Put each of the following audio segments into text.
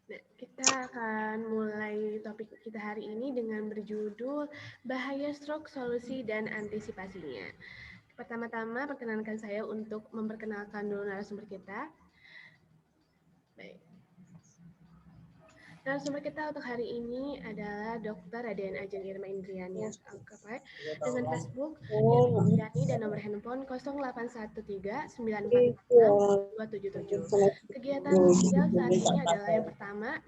Nah, kita akan mulai topik kita hari ini dengan berjudul Bahaya Stroke, Solusi dan Antisipasinya. Pertama-tama, perkenankan saya untuk memperkenalkan dulu narasumber kita. Baik. Narasumber kita untuk hari ini adalah Dr. Raden Ajeng Irma Indriani dengan Facebook Irma Indriani dan nomor handphone 0813 946 277. Kegiatan beliau saat ini adalah yang pertama,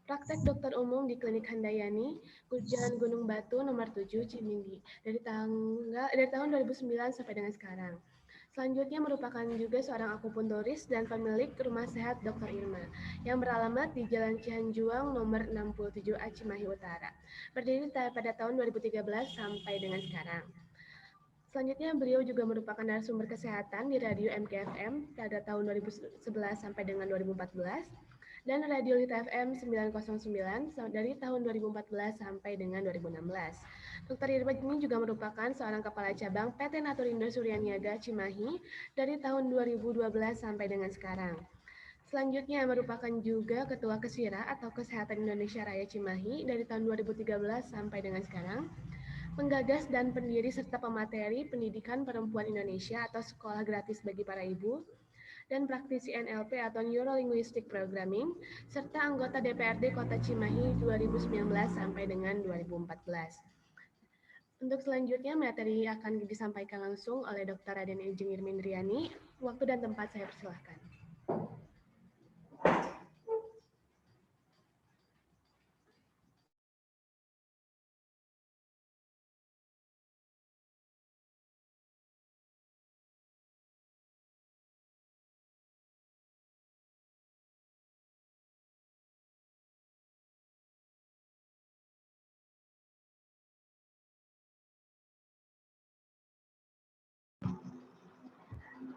praktek dokter umum di Klinik Handayani, Jalan Gunung Batu nomor 7 Cimindi dari tahun 2009 sampai dengan sekarang. Selanjutnya merupakan juga seorang akupunturis dan pemilik Rumah Sehat Dr. Irma yang beralamat di Jalan Cihanjuang nomor 67A Cimahi Utara. Berdiri pada tahun 2013 sampai dengan sekarang. Selanjutnya beliau juga merupakan narasumber kesehatan di Radio MKFM pada tahun 2011 sampai dengan 2014 dan Radio Lita FM 909 dari tahun 2014 sampai dengan 2016. Dr. Irma ini juga merupakan seorang kepala cabang PT Naturindo Suryaniaga Cimahi dari tahun 2012 sampai dengan sekarang. Selanjutnya merupakan juga Ketua Kesira atau Kesehatan Indonesia Raya Cimahi dari tahun 2013 sampai dengan sekarang. Penggagas dan pendiri serta pemateri Pendidikan Perempuan Indonesia atau Sekolah Gratis bagi Para Ibu, dan praktisi NLP atau Neuro Linguistic Programming, serta anggota DPRD Kota Cimahi 2019 sampai dengan 2014. Untuk selanjutnya, materi akan disampaikan langsung oleh Dr. Raden Ajeng Irma Indriani. Waktu dan tempat saya persilahkan.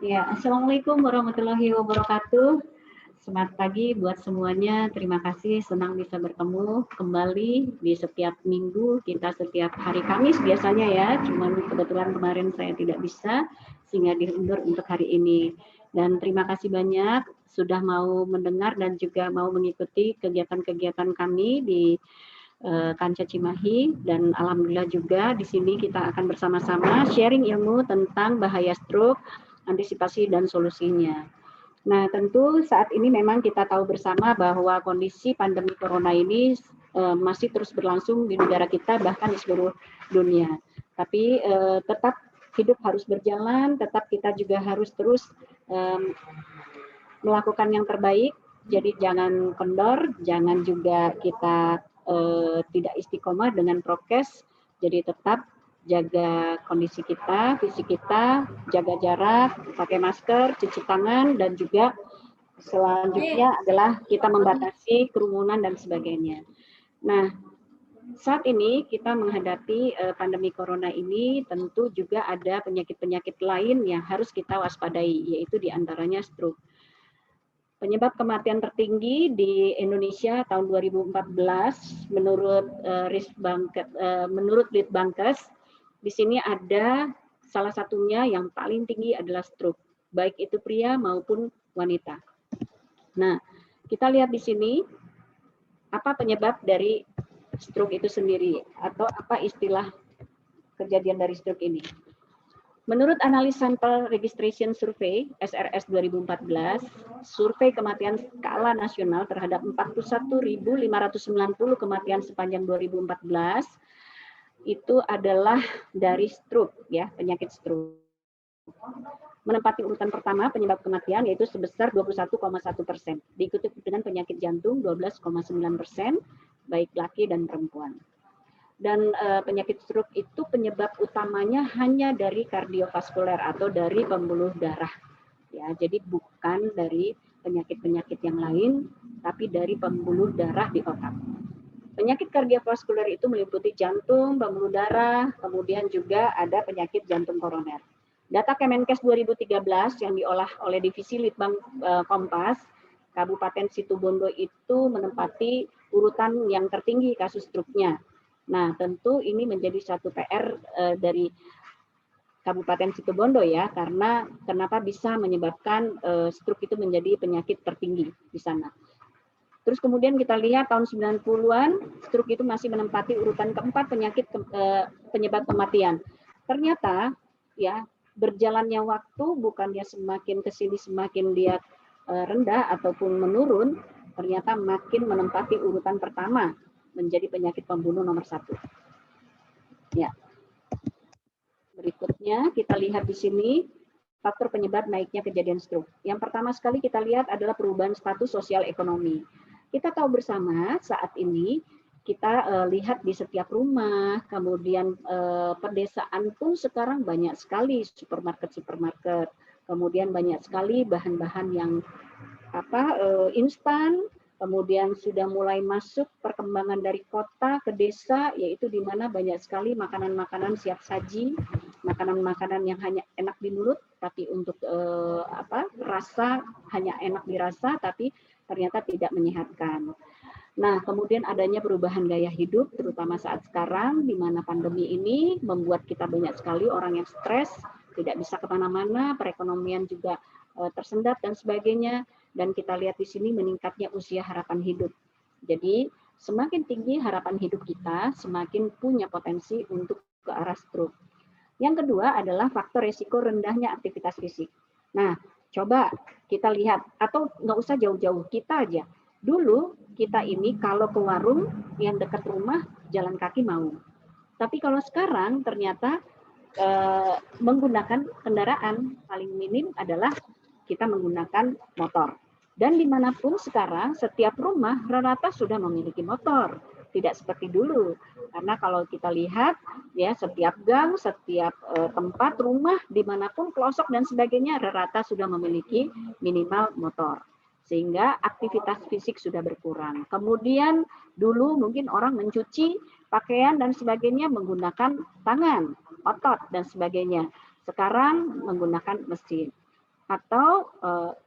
Ya, Assalamualaikum warahmatullahi wabarakatuh. Selamat pagi buat semuanya. Terima kasih, senang bisa bertemu kembali di setiap minggu. Kita setiap hari Kamis biasanya ya, cuman kebetulan kemarin saya tidak bisa, sehingga diundur untuk hari ini. Dan terima kasih banyak sudah mau mendengar dan juga mau mengikuti kegiatan-kegiatan kami di Kanca Cimahi, dan alhamdulillah juga di sini kita akan bersama-sama sharing ilmu tentang bahaya stroke, antisipasi dan solusinya. Nah, tentu saat ini memang kita tahu bersama bahwa kondisi pandemi corona ini masih terus berlangsung di negara kita, bahkan di seluruh dunia. Tapi tetap hidup harus berjalan, tetap kita juga harus terus melakukan yang terbaik. Jadi jangan kendor, jangan juga kita tidak istiqomah dengan prokes. Jadi tetap jaga kondisi kita, fisik kita, jaga jarak, pakai masker, cuci tangan, dan juga selanjutnya adalah kita membatasi kerumunan dan sebagainya. Nah, saat ini kita menghadapi pandemi corona ini, tentu juga ada penyakit-penyakit lain yang harus kita waspadai, yaitu diantaranya stroke. Penyebab kematian tertinggi di Indonesia tahun 2014 menurut menurut Litbangkes, di sini ada salah satunya yang paling tinggi adalah stroke, baik itu pria maupun wanita. Nah, kita lihat di sini apa penyebab dari stroke itu sendiri atau apa istilah kejadian dari stroke ini. Menurut analis sampel registration survey SRS 2014, survei kematian skala nasional terhadap 41.590 kematian sepanjang 2014 itu adalah dari stroke, ya, penyakit stroke. Menempati urutan pertama penyebab kematian yaitu sebesar 21,1%, diikuti dengan penyakit jantung 12,9%, baik laki dan perempuan. Dan penyakit stroke itu penyebab utamanya hanya dari kardiovaskuler atau dari pembuluh darah, ya. Jadi bukan dari penyakit-penyakit yang lain, tapi dari pembuluh darah di otak. Penyakit kardiovaskuler itu meliputi jantung, pembuluh darah, kemudian juga ada penyakit jantung koroner. Data Kemenkes 2013 yang diolah oleh Divisi Litbang Kompas, Kabupaten Situbondo itu menempati urutan yang tertinggi kasus stroke-nya. Nah, tentu ini menjadi satu PR dari Kabupaten Situbondo ya, karena kenapa bisa menyebabkan stroke itu menjadi penyakit tertinggi di sana. Terus kemudian kita lihat tahun 90-an, stroke itu masih menempati urutan keempat penyebab kematian. Ternyata ya berjalannya waktu bukannya semakin ke sini semakin dia rendah ataupun menurun, ternyata makin menempati urutan pertama menjadi penyakit pembunuh nomor 1. Ya. Berikutnya kita lihat di sini faktor penyebab naiknya kejadian stroke. Yang pertama sekali kita lihat adalah perubahan status sosial ekonomi. Kita tahu bersama saat ini kita lihat di setiap rumah, kemudian pedesaan pun sekarang banyak sekali supermarket, kemudian banyak sekali bahan-bahan yang instan, kemudian sudah mulai masuk perkembangan dari kota ke desa, yaitu di mana banyak sekali makanan-makanan siap saji, makanan-makanan yang hanya enak di mulut, tapi untuk rasa hanya enak dirasa, tapi ternyata tidak menyehatkan. Nah, kemudian adanya perubahan gaya hidup, terutama saat sekarang, di mana pandemi ini membuat kita banyak sekali orang yang stres, tidak bisa kemana-mana, perekonomian juga tersendat dan sebagainya. Dan kita lihat di sini meningkatnya usia harapan hidup. Jadi, semakin tinggi harapan hidup kita, semakin punya potensi untuk ke arah stroke. Yang kedua adalah faktor resiko rendahnya aktivitas fisik. Nah, coba kita lihat, atau nggak usah jauh-jauh, kita aja. Dulu kita ini kalau ke warung yang dekat rumah jalan kaki mau. Tapi kalau sekarang ternyata menggunakan kendaraan paling minim adalah kita menggunakan motor. Dan dimanapun sekarang setiap rumah rata-rata sudah memiliki motor. Tidak seperti dulu. Karena kalau kita lihat ya setiap gang, setiap tempat rumah dimanapun pelosok dan sebagainya rata-rata sudah memiliki minimal motor. Sehingga aktivitas fisik sudah berkurang. Kemudian dulu mungkin orang mencuci pakaian dan sebagainya menggunakan tangan, otot dan sebagainya. Sekarang menggunakan mesin atau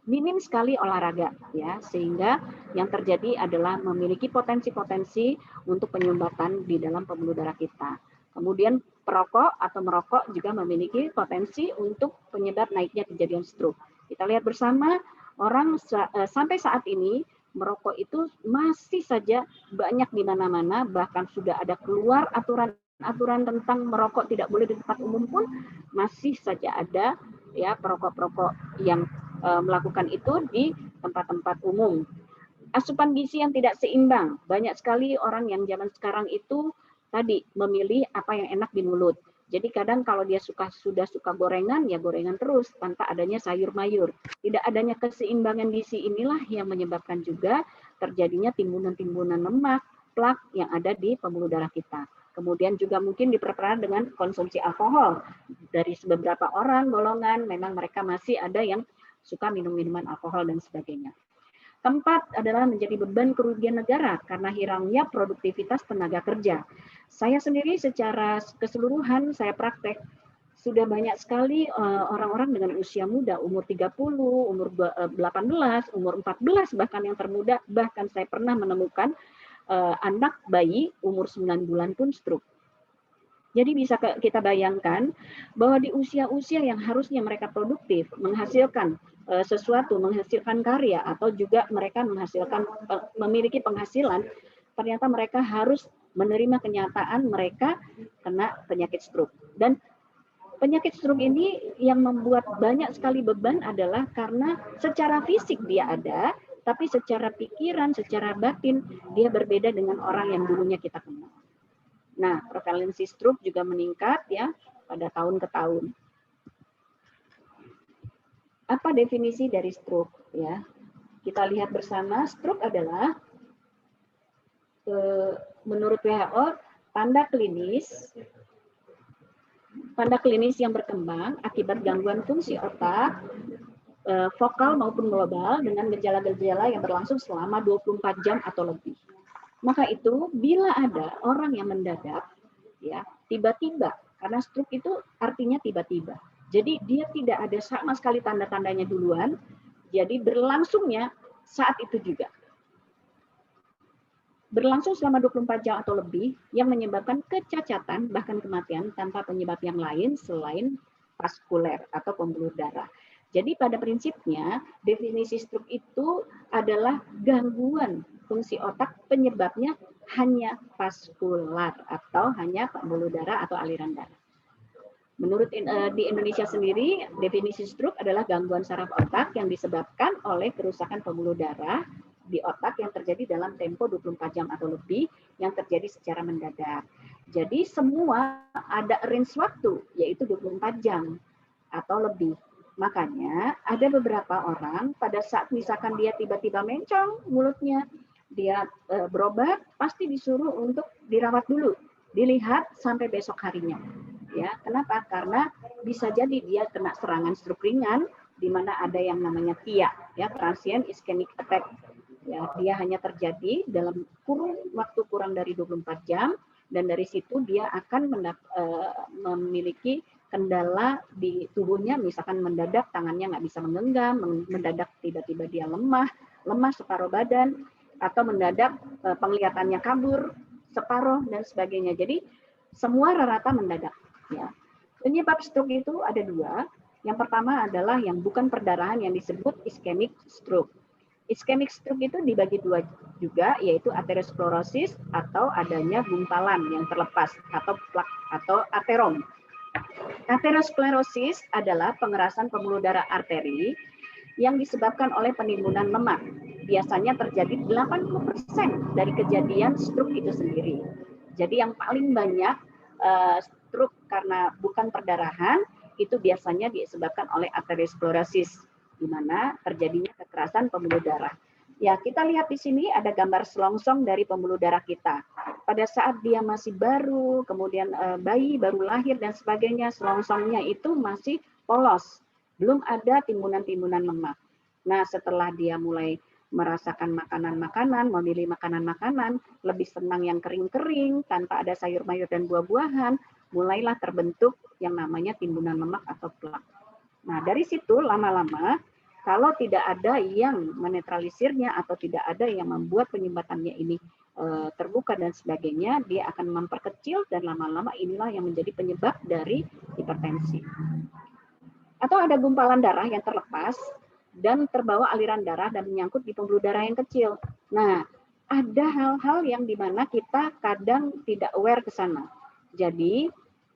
minim sekali olahraga ya, sehingga yang terjadi adalah memiliki potensi-potensi untuk penyumbatan di dalam pembuluh darah kita. Kemudian perokok atau merokok juga memiliki potensi untuk penyebab naiknya kejadian stroke. Kita lihat bersama orang sampai saat ini merokok itu masih saja banyak di mana-mana, bahkan sudah ada keluar aturan tentang merokok tidak boleh di tempat umum pun masih saja ada ya perokok-perokok yang melakukan itu di tempat-tempat umum. Asupan gizi yang tidak seimbang, banyak sekali orang yang zaman sekarang itu tadi memilih apa yang enak di mulut. Jadi kadang kalau dia sudah suka gorengan, ya gorengan terus tanpa adanya sayur mayur. Tidak adanya keseimbangan gizi inilah yang menyebabkan juga terjadinya timbunan-timbunan lemak, plak yang ada di pembuluh darah kita. Kemudian juga mungkin diperparah dengan konsumsi alkohol. Dari beberapa orang, golongan, memang mereka masih ada yang suka minum minuman alkohol dan sebagainya. Keempat adalah menjadi beban kerugian negara karena hilangnya produktivitas tenaga kerja. Saya sendiri secara keseluruhan, saya praktek, sudah banyak sekali orang-orang dengan usia muda, umur 30, umur 18, umur 14, bahkan yang termuda, bahkan saya pernah menemukan anak bayi umur 9 bulan pun stroke. Jadi bisa kita bayangkan bahwa di usia-usia yang harusnya mereka produktif, menghasilkan sesuatu, menghasilkan karya, atau juga mereka memiliki penghasilan, ternyata mereka harus menerima kenyataan mereka kena penyakit stroke. Dan penyakit stroke ini yang membuat banyak sekali beban adalah karena secara fisik dia ada, tapi secara pikiran, secara batin, dia berbeda dengan orang yang dulunya kita kenal. Nah, prevalensi stroke juga meningkat ya pada tahun ke tahun. Apa definisi dari stroke ya? Kita lihat bersama, stroke adalah menurut WHO tanda klinis yang berkembang akibat gangguan fungsi otak vokal maupun global dengan gejala-gejala yang berlangsung selama 24 jam atau lebih. Maka itu bila ada orang yang mendadak ya tiba-tiba, karena stroke itu artinya tiba-tiba. Jadi dia tidak ada sama sekali tanda-tandanya duluan, jadi berlangsungnya saat itu juga. Berlangsung selama 24 jam atau lebih yang menyebabkan kecacatan bahkan kematian tanpa penyebab yang lain selain vaskuler atau pembuluh darah. Jadi pada prinsipnya definisi stroke itu adalah gangguan fungsi otak penyebabnya hanya vaskular atau hanya pembuluh darah atau aliran darah. Menurut di Indonesia sendiri, definisi stroke adalah gangguan saraf otak yang disebabkan oleh kerusakan pembuluh darah di otak yang terjadi dalam tempo 24 jam atau lebih yang terjadi secara mendadak. Jadi semua ada range waktu, yaitu 24 jam atau lebih. Makanya ada beberapa orang pada saat misalkan dia tiba-tiba mencong mulutnya, dia berobat, pasti disuruh untuk dirawat dulu, dilihat sampai besok harinya. Ya, kenapa? Karena bisa jadi dia kena serangan stroke ringan, di mana ada yang namanya TIA, ya, transient ischemic attack. Ya, dia hanya terjadi dalam kurun waktu kurang dari 24 jam, dan dari situ dia akan memiliki kendala di tubuhnya, misalkan mendadak tangannya nggak bisa menggenggam, mendadak tiba-tiba dia lemah separuh badan, atau mendadak penglihatannya kabur separuh dan sebagainya. Jadi semua rata-rata mendadak. Ya. Penyebab stroke itu ada dua. Yang pertama adalah yang bukan perdarahan yang disebut ischemic stroke. Ischemic stroke itu dibagi dua juga, yaitu aterosklerosis atau adanya gumpalan yang terlepas atau plak atau aterom. Aterosklerosis adalah pengerasan pembuluh darah arteri yang disebabkan oleh penimbunan lemak. Biasanya terjadi 80% dari kejadian stroke itu sendiri. Jadi yang paling banyak stroke karena bukan perdarahan itu biasanya disebabkan oleh aterosklerosis, di mana terjadinya kekerasan pembuluh darah. Ya, kita lihat di sini ada gambar selongsong dari pembuluh darah kita. Pada saat dia masih baru, kemudian bayi baru lahir dan sebagainya, selongsongnya itu masih polos, belum ada timbunan-timbunan lemak. Nah, setelah dia mulai merasakan makanan-makanan, memilih makanan-makanan, lebih senang yang kering-kering, tanpa ada sayur mayur dan buah-buahan, mulailah terbentuk yang namanya timbunan lemak atau plak. Nah, dari situ lama-lama, kalau tidak ada yang menetralisirnya atau tidak ada yang membuat penyumbatannya ini terbuka dan sebagainya, dia akan memperkecil dan lama-lama inilah yang menjadi penyebab dari hipertensi. Atau ada gumpalan darah yang terlepas dan terbawa aliran darah dan menyangkut di pembuluh darah yang kecil. Nah, ada hal-hal yang dimana kita kadang tidak aware ke sana. Jadi,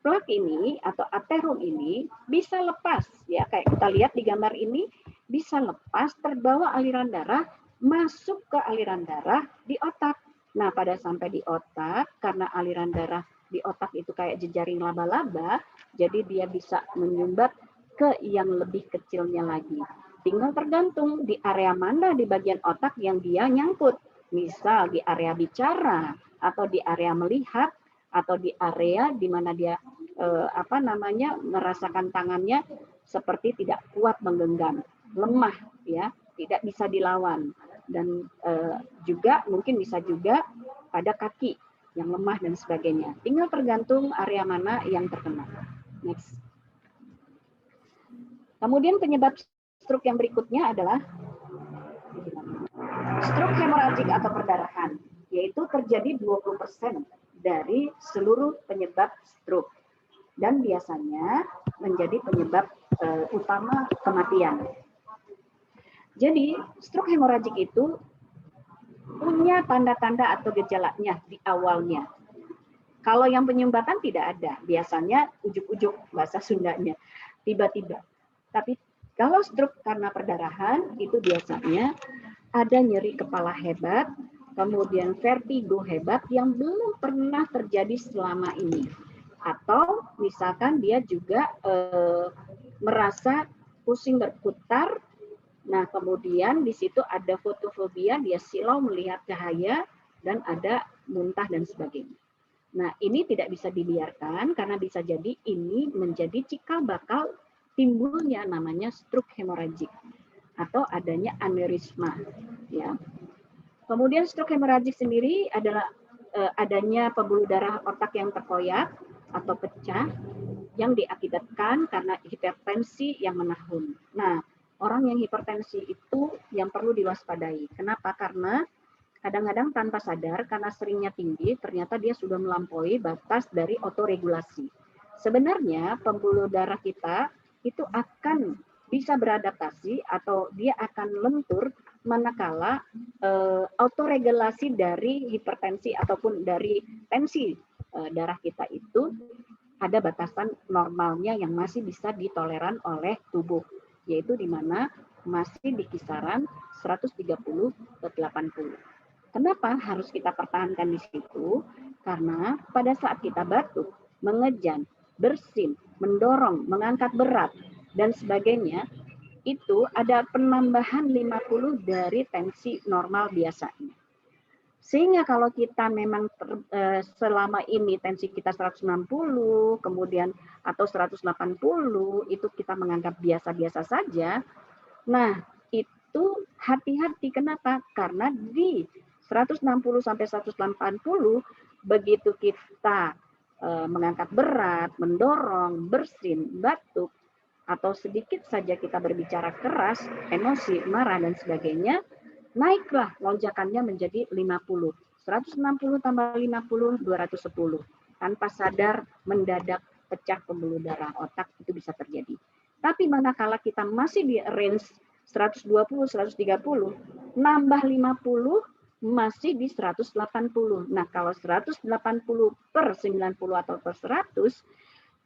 plak ini atau aterom ini bisa lepas, ya kayak kita lihat di gambar ini, bisa lepas terbawa aliran darah masuk ke aliran darah di otak. Nah, pada sampai di otak, karena aliran darah di otak itu kayak jejaring laba-laba, jadi dia bisa menyumbat ke yang lebih kecilnya lagi. Tinggal tergantung di area mana di bagian otak yang dia nyangkut. Misal di area bicara, atau di area melihat, atau di area di mana dia merasakan tangannya seperti tidak kuat menggenggam, lemah, ya, tidak bisa dilawan, dan juga mungkin bisa juga pada kaki yang lemah dan sebagainya. Tinggal tergantung area mana yang terkena. Next. Kemudian penyebab stroke yang berikutnya adalah stroke hemoragik atau perdarahan, yaitu terjadi 20% dari seluruh penyebab stroke dan biasanya menjadi penyebab utama kematian. Jadi, stroke hemoragik itu punya tanda-tanda atau gejalanya di awalnya. Kalau yang penyumbatan tidak ada, biasanya ujuk-ujuk bahasa Sundanya, tiba-tiba. Tapi kalau stroke karena perdarahan, itu biasanya ada nyeri kepala hebat, kemudian vertigo hebat yang belum pernah terjadi selama ini. Atau misalkan dia juga merasa pusing berputar, nah kemudian di situ ada fotofobia, dia silau melihat cahaya, dan ada muntah dan sebagainya. Nah, ini tidak bisa dibiarkan karena bisa jadi ini menjadi cikal bakal timbulnya namanya stroke hemoragik atau adanya aneurisma, ya. Kemudian stroke hemoragik sendiri adalah adanya pembuluh darah otak yang terkoyak atau pecah yang diakibatkan karena hipertensi yang menahun. Nah, orang yang hipertensi itu yang perlu diwaspadai. Kenapa? Karena kadang-kadang tanpa sadar, karena seringnya tinggi, ternyata dia sudah melampaui batas dari otoregulasi. Sebenarnya pembuluh darah kita itu akan bisa beradaptasi atau dia akan lentur manakala autoregulasi dari hipertensi ataupun dari tensi darah kita itu ada batasan normalnya yang masih bisa ditoleran oleh tubuh, yaitu di mana masih di kisaran 130 ke 80. Kenapa harus kita pertahankan di situ? Karena pada saat kita batuk, mengejan, bersin, mendorong, mengangkat berat, dan sebagainya, itu ada penambahan 50 dari tensi normal biasanya. Sehingga kalau kita memang selama ini tensi kita 160, kemudian atau 180, itu kita menganggap biasa-biasa saja. Nah, itu hati-hati. Kenapa? Karena di 160 sampai 180, begitu kita mengangkat berat, mendorong, bersin, batuk, atau sedikit saja kita berbicara keras, emosi, marah, dan sebagainya, naiklah lonjakannya menjadi 50. 160 tambah 50, 210. Tanpa sadar, mendadak pecah pembuluh darah otak, itu bisa terjadi. Tapi manakala kita masih di range 120, 130, nambah 50, masih di 180. Nah, kalau 180 per 90 atau per 100,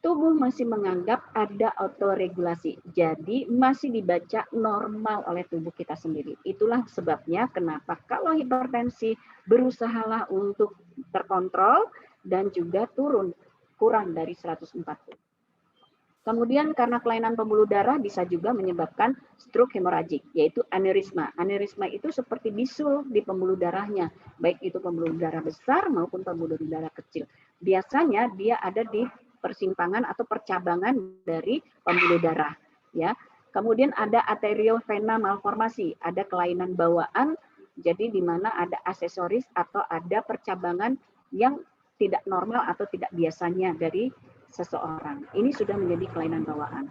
tubuh masih menganggap ada autoregulasi. Jadi masih dibaca normal oleh tubuh kita sendiri. Itulah sebabnya kenapa kalau hipertensi berusahalah untuk terkontrol dan juga turun kurang dari 140. Kemudian karena kelainan pembuluh darah bisa juga menyebabkan stroke hemoragik, yaitu aneurisma. Aneurisma itu seperti bisul di pembuluh darahnya, baik itu pembuluh darah besar maupun pembuluh darah kecil. Biasanya dia ada di persimpangan atau percabangan dari pembuluh darah. Ya. Kemudian ada arteriovena malformasi, ada kelainan bawaan, jadi di mana ada aksesoris atau ada percabangan yang tidak normal atau tidak biasanya dari seseorang. Ini sudah menjadi kelainan bawaan.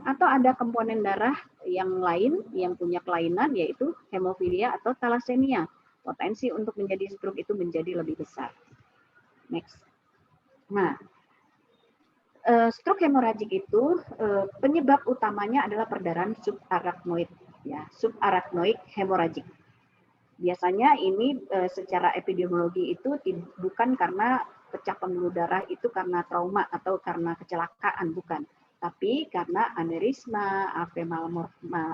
Atau ada komponen darah yang lain yang punya kelainan, yaitu hemofilia atau thalassemia. Potensi untuk menjadi stroke itu menjadi lebih besar. Next. Nah, stroke hemoragik itu penyebab utamanya adalah perdarahan subarachnoid, ya, subarachnoid hemoragik. Biasanya ini secara epidemiologi itu bukan karena pecah pembuluh darah itu karena trauma atau karena kecelakaan, bukan. Tapi karena aneurisma, AV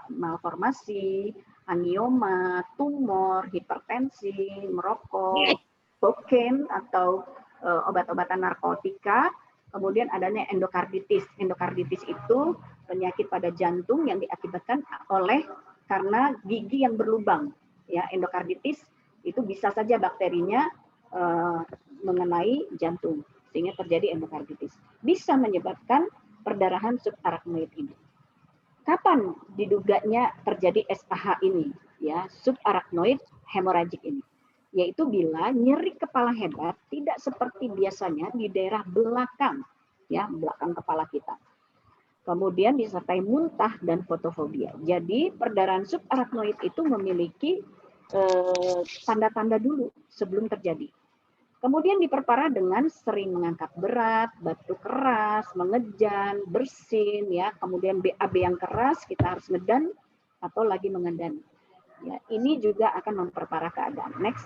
malformasi, angioma, tumor, hipertensi, merokok, kokain atau obat-obatan narkotika, kemudian adanya endokarditis. Endokarditis itu penyakit pada jantung yang diakibatkan oleh karena gigi yang berlubang. Ya, endokarditis itu bisa saja bakterinya mengenai jantung sehingga terjadi endokarditis. Bisa menyebabkan perdarahan subarachnoid ini. Kapan diduganya terjadi SAH ini? Ya, subarachnoid hemoragik ini. Yaitu bila nyeri kepala hebat tidak seperti biasanya di daerah belakang, ya, belakang kepala kita. Kemudian disertai muntah dan fotofobia. Jadi perdarahan subarachnoid itu memiliki tanda-tanda dulu sebelum terjadi. Kemudian diperparah dengan sering mengangkat berat, batuk keras, mengejan, bersin, ya. Kemudian BAB yang keras, kita harus ngedan atau lagi mengedan. Ya, ini juga akan memperparah keadaan. Next.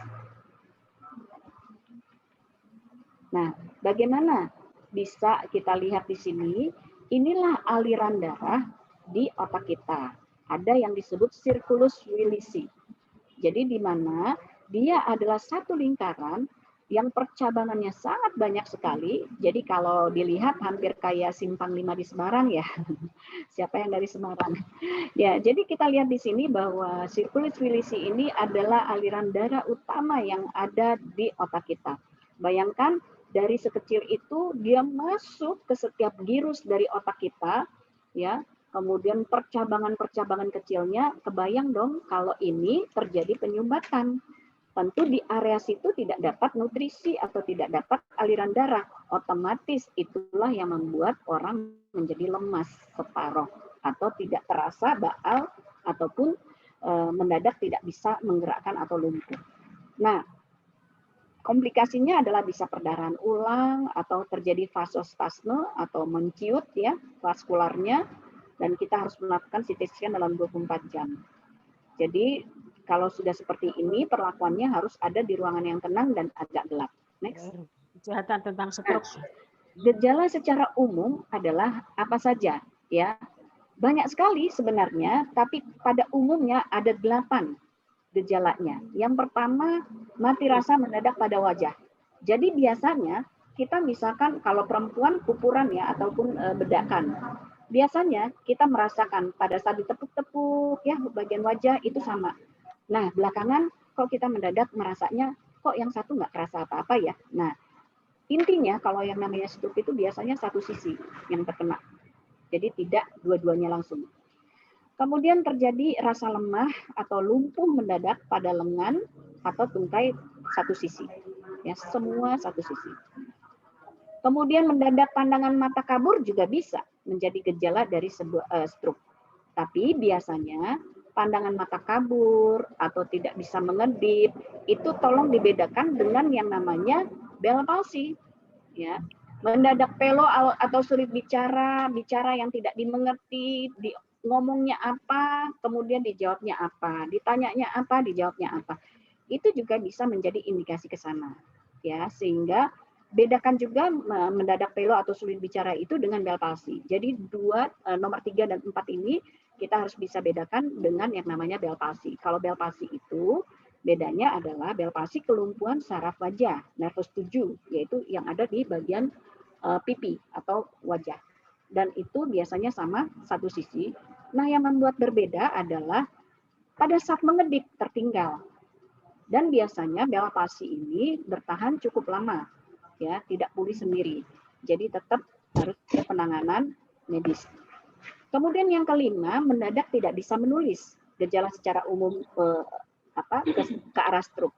Nah, bagaimana bisa kita lihat di sini? Inilah aliran darah di otak kita. Ada yang disebut circulus Willisi. Jadi di mana dia adalah satu lingkaran yang percabangannya sangat banyak sekali. Jadi kalau dilihat hampir kayak simpang 5 di Semarang, ya. Siapa yang dari Semarang? Ya, jadi kita lihat di sini bahwa circulus Willisi ini adalah aliran darah utama yang ada di otak kita. Bayangkan dari sekecil itu dia masuk ke setiap girus dari otak kita, ya. Kemudian percabangan-percabangan kecilnya, kebayang dong kalau ini terjadi penyumbatan. Tentu di area situ tidak dapat nutrisi atau tidak dapat aliran darah. Otomatis itulah yang membuat orang menjadi lemas separuh atau tidak terasa baal ataupun mendadak tidak bisa menggerakkan atau lumpuh. Nah, komplikasinya adalah bisa perdarahan ulang atau terjadi vasospasme atau menciut, ya, vaskularnya. dan kita harus melakukan CT scan dalam 24 jam. Jadi kalau sudah seperti ini perlakuannya harus ada di ruangan yang tenang dan agak gelap. Next. Kejahatan tentang stroke. Gejala secara umum adalah apa saja, ya. Banyak sekali sebenarnya, tapi pada umumnya ada 8 gejalanya. Yang pertama, mati rasa mendadak pada wajah. Jadi biasanya kita misalkan kalau perempuan kupuran ya ataupun bedakan. Biasanya kita merasakan pada saat ditepuk-tepuk ya bagian wajah itu sama. Nah, belakangan kok kita mendadak merasanya kok yang satu nggak kerasa apa-apa ya. Nah, intinya kalau yang namanya stroke itu biasanya satu sisi yang terkena. Jadi tidak dua-duanya langsung. Kemudian terjadi rasa lemah atau lumpuh mendadak pada lengan atau tungkai satu sisi. Ya, semua satu sisi. Kemudian mendadak pandangan mata kabur juga bisa menjadi gejala dari sebuah stroke. Tapi biasanya pandangan mata kabur atau tidak bisa mengedip itu tolong dibedakan dengan yang namanya Bell palsy. Ya, mendadak pelo atau sulit bicara yang tidak dimengerti, ngomongnya apa, kemudian dijawabnya apa, ditanyanya apa, dijawabnya apa. Itu juga bisa menjadi indikasi ke sana. Ya, sehingga bedakan juga mendadak pelo atau sulit bicara itu dengan Bell palsy. Jadi nomor 3 dan 4 ini kita harus bisa bedakan dengan yang namanya Bell palsy. Kalau Bell palsy itu bedanya adalah Bell palsy kelumpuhan saraf wajah, nervus 7, yaitu yang ada di bagian pipi atau wajah. Dan itu biasanya sama satu sisi. Nah, yang membuat berbeda adalah pada saat mengedip tertinggal. Dan biasanya Bell palsy ini bertahan cukup lama, ya, tidak pulih sendiri. Jadi tetap harus penanganan medis. Kemudian yang kelima, mendadak tidak bisa menulis, gejala secara umum ke arah stroke.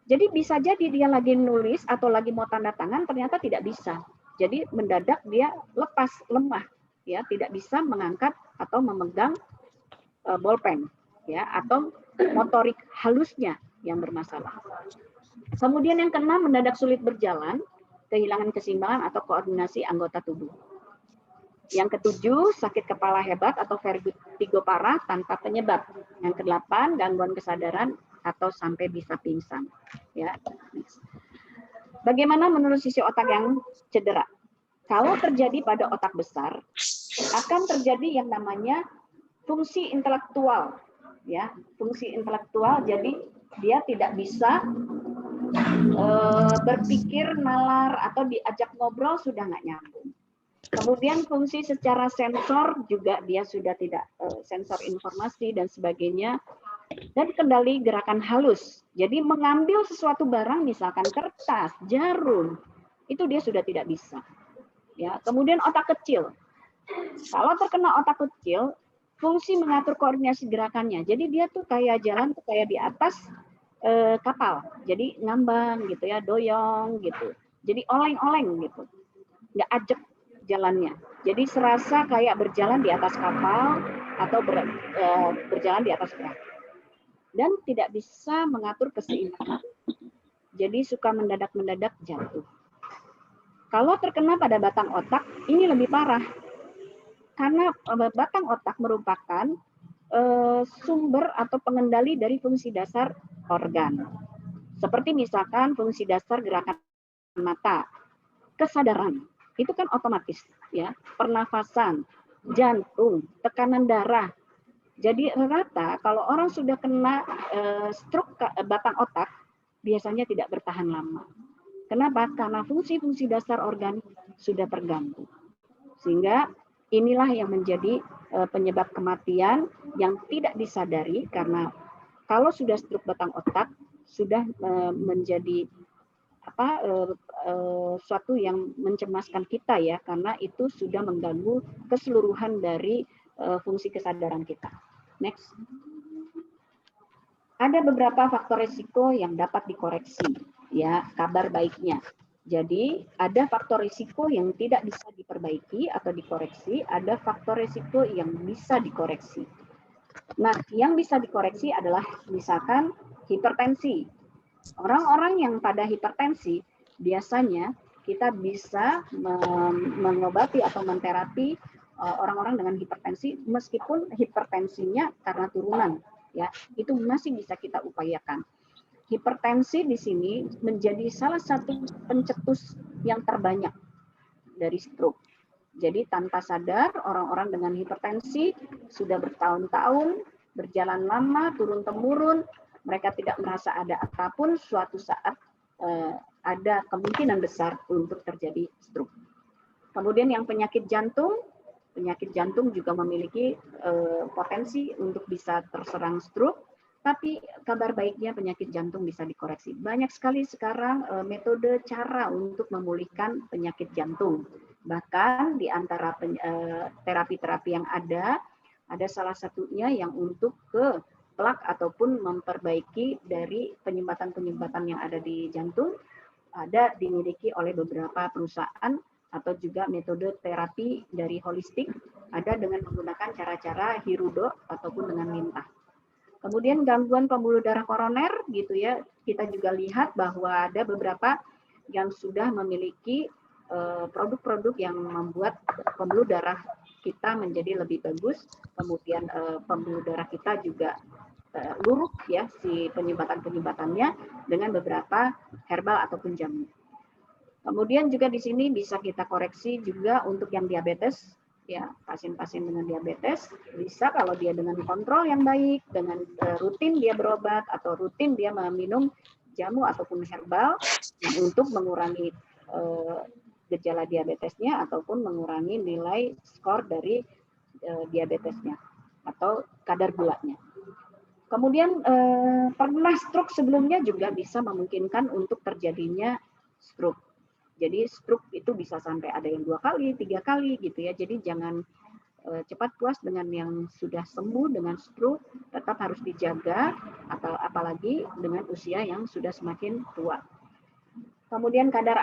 Jadi bisa jadi dia lagi nulis atau lagi mau tanda tangan ternyata tidak bisa. Jadi mendadak dia lepas, lemah, ya, tidak bisa mengangkat atau memegang bolpen, ya, atau motorik halusnya yang bermasalah. Kemudian yang keenam, mendadak sulit berjalan, kehilangan keseimbangan atau koordinasi anggota tubuh. Yang ketujuh, sakit kepala hebat atau vertigo parah tanpa penyebab. Yang kedelapan, gangguan kesadaran atau sampai bisa pingsan. Ya. Bagaimana menurut sisi otak yang cedera? Kalau terjadi pada otak besar, akan terjadi yang namanya fungsi intelektual. Ya, fungsi intelektual, jadi dia tidak bisa berpikir nalar atau diajak ngobrol sudah nggak nyambung. Kemudian fungsi secara sensor juga dia sudah tidak sensor informasi dan sebagainya, dan kendali gerakan halus. Jadi mengambil sesuatu barang misalkan kertas, jarum, itu dia sudah tidak bisa. Ya, kemudian otak kecil. Kalau terkena otak kecil, fungsi mengatur koordinasi gerakannya. Jadi dia tuh kayak jalan tuh kayak di atas kapal. Jadi ngambang gitu ya, doyong gitu. Jadi oleng-oleng gitu. Nggak ajak jalannya. Jadi serasa kayak berjalan di atas kapal atau berjalan di atas perahu. Dan tidak bisa mengatur keseimbangan. Jadi suka mendadak-mendadak jatuh. Kalau terkena pada batang otak, ini lebih parah. Karena batang otak merupakan sumber atau pengendali dari fungsi dasar organ. Seperti misalkan fungsi dasar gerakan mata, kesadaran, itu kan otomatis, ya, pernafasan, jantung, tekanan darah. Jadi rata kalau orang sudah kena stroke batang otak, biasanya tidak bertahan lama. Kenapa? Karena fungsi-fungsi dasar organ sudah terganggu. Sehingga inilah yang menjadi penyebab kematian yang tidak disadari, karena kalau sudah stroke batang otak sudah menjadi suatu yang mencemaskan kita ya, karena itu sudah mengganggu keseluruhan dari fungsi kesadaran kita. Next. Ada beberapa faktor risiko yang dapat dikoreksi, ya, kabar baiknya. Jadi ada faktor risiko yang tidak bisa diperbaiki atau dikoreksi, ada faktor risiko yang bisa dikoreksi. Nah, yang bisa dikoreksi adalah misalkan hipertensi. Orang-orang yang pada hipertensi biasanya kita bisa mengobati atau menterapi orang-orang dengan hipertensi, meskipun hipertensinya karena turunan, ya, itu masih bisa kita upayakan. Hipertensi di sini menjadi salah satu pencetus yang terbanyak dari stroke. Jadi tanpa sadar orang-orang dengan hipertensi sudah bertahun-tahun, berjalan lama, turun-temurun, mereka tidak merasa ada apapun, suatu saat ada kemungkinan besar untuk terjadi stroke. Kemudian yang penyakit jantung juga memiliki potensi untuk bisa terserang stroke, tapi kabar baiknya penyakit jantung bisa dikoreksi. Banyak sekali sekarang metode cara untuk memulihkan penyakit jantung. Bahkan di antara terapi-terapi yang ada salah satunya yang untuk ke plak ataupun memperbaiki dari penyumbatan-penyumbatan yang ada di jantung, ada dimiliki oleh beberapa perusahaan, atau juga metode terapi dari holistik, ada dengan menggunakan cara-cara hirudo ataupun dengan lintah. Kemudian gangguan pembuluh darah koroner gitu ya, kita juga lihat bahwa ada beberapa yang sudah memiliki produk-produk yang membuat pembuluh darah kita menjadi lebih bagus, kemudian pembuluh darah kita juga luruh ya si penyumbatan-penyumbatannya dengan beberapa herbal ataupun jamu. Kemudian juga di sini bisa kita koreksi juga untuk yang diabetes, ya pasien-pasien dengan diabetes bisa kalau dia dengan kontrol yang baik, dengan rutin dia berobat atau rutin dia meminum jamu ataupun herbal untuk mengurangi gejala diabetesnya ataupun mengurangi nilai skor dari diabetesnya atau kadar gulanya. Kemudian pernah stroke sebelumnya juga bisa memungkinkan untuk terjadinya stroke. Jadi stroke itu bisa sampai ada yang 2 kali, 3 kali gitu ya. Jadi jangan cepat puas dengan yang sudah sembuh dengan stroke, tetap harus dijaga atau apalagi dengan usia yang sudah semakin tua. Kemudian kadar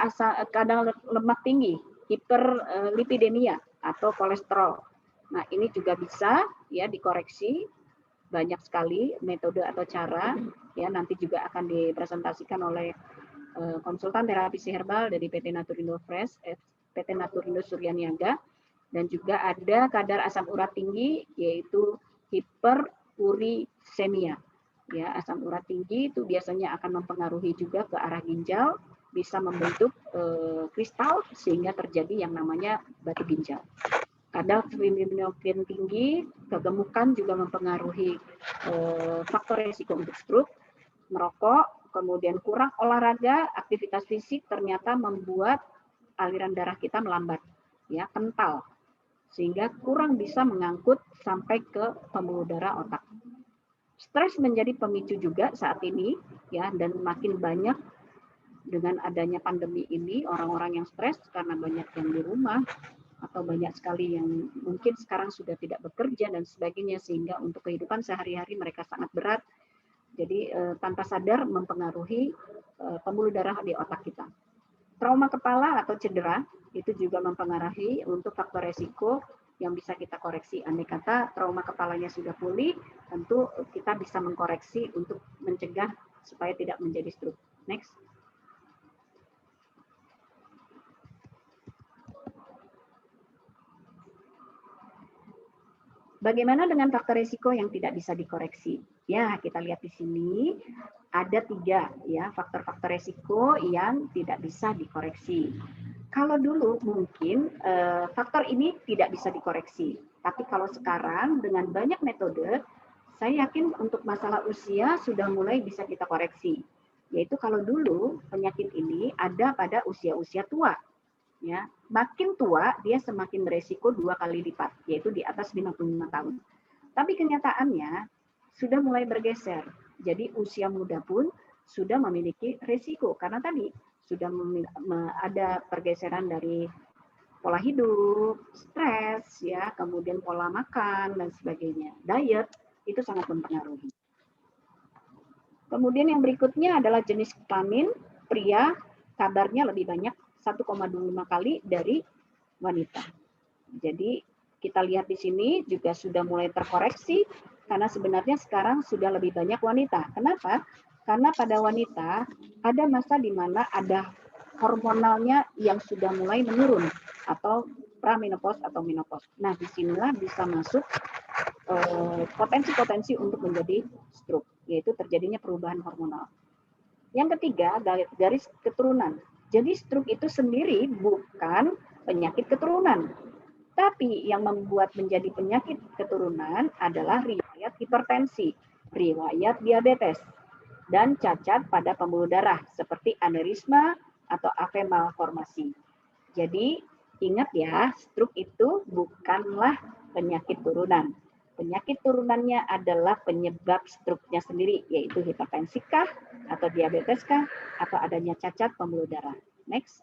lemak tinggi, hiperlipidemia atau kolesterol. Nah, ini juga bisa ya dikoreksi, banyak sekali metode atau cara ya, nanti juga akan dipresentasikan oleh konsultan terapi herbal dari PT Naturindo Fresh, PT Naturindo Surya Niaga, dan juga ada kadar asam urat tinggi yaitu hiperurisemia. Ya, asam urat tinggi itu biasanya akan mempengaruhi juga ke arah ginjal, bisa membentuk kristal sehingga terjadi yang namanya batu ginjal. Kadar kriminogen tinggi, kegemukan juga mempengaruhi faktor risiko untuk stroke. Merokok, kemudian kurang olahraga, aktivitas fisik ternyata membuat aliran darah kita melambat, ya kental, sehingga kurang bisa mengangkut sampai ke pembuluh darah otak. Stres menjadi pemicu juga saat ini, ya, dan makin banyak dengan adanya pandemi ini orang-orang yang stres karena banyak yang di rumah atau banyak sekali yang mungkin sekarang sudah tidak bekerja dan sebagainya, sehingga untuk kehidupan sehari-hari mereka sangat berat. Jadi tanpa sadar mempengaruhi pembuluh darah di otak kita. Trauma kepala atau cedera itu juga mempengaruhi untuk faktor resiko yang bisa kita koreksi. Andai kata trauma kepalanya sudah pulih, tentu kita bisa mengkoreksi untuk mencegah supaya tidak menjadi stroke. Next. Bagaimana dengan faktor risiko yang tidak bisa dikoreksi? Ya, kita lihat di sini ada 3 ya faktor-faktor risiko yang tidak bisa dikoreksi. Kalau dulu mungkin faktor ini tidak bisa dikoreksi, tapi kalau sekarang dengan banyak metode, saya yakin untuk masalah usia sudah mulai bisa kita koreksi. Yaitu kalau dulu penyakit ini ada pada usia-usia tua. Ya, makin tua dia semakin beresiko 2 kali lipat, yaitu di atas 55 tahun. Tapi kenyataannya sudah mulai bergeser. Jadi usia muda pun sudah memiliki resiko karena tadi sudah ada pergeseran dari pola hidup, stres, ya, kemudian pola makan dan sebagainya. Diet itu sangat mempengaruhi. Kemudian yang berikutnya adalah jenis kelamin. Pria kabarnya lebih banyak 1,25 kali dari wanita. Jadi kita lihat di sini juga sudah mulai terkoreksi karena sebenarnya sekarang sudah lebih banyak wanita. Kenapa? Karena pada wanita ada masa di mana ada hormonalnya yang sudah mulai menurun atau praminopause atau menopause. Nah, disinilah bisa masuk potensi-potensi untuk menjadi stroke, yaitu terjadinya perubahan hormonal. Yang ketiga, garis keturunan. Jadi stroke itu sendiri bukan penyakit keturunan, tapi yang membuat menjadi penyakit keturunan adalah riwayat hipertensi, riwayat diabetes, dan cacat pada pembuluh darah seperti aneurisma atau AV malformasi. Jadi ingat ya, stroke itu bukanlah penyakit turunan. Penyakit turunannya adalah penyebab stroke-nya sendiri, yaitu hipertensi kah, atau diabetes kah, atau adanya cacat pembuluh darah. Next.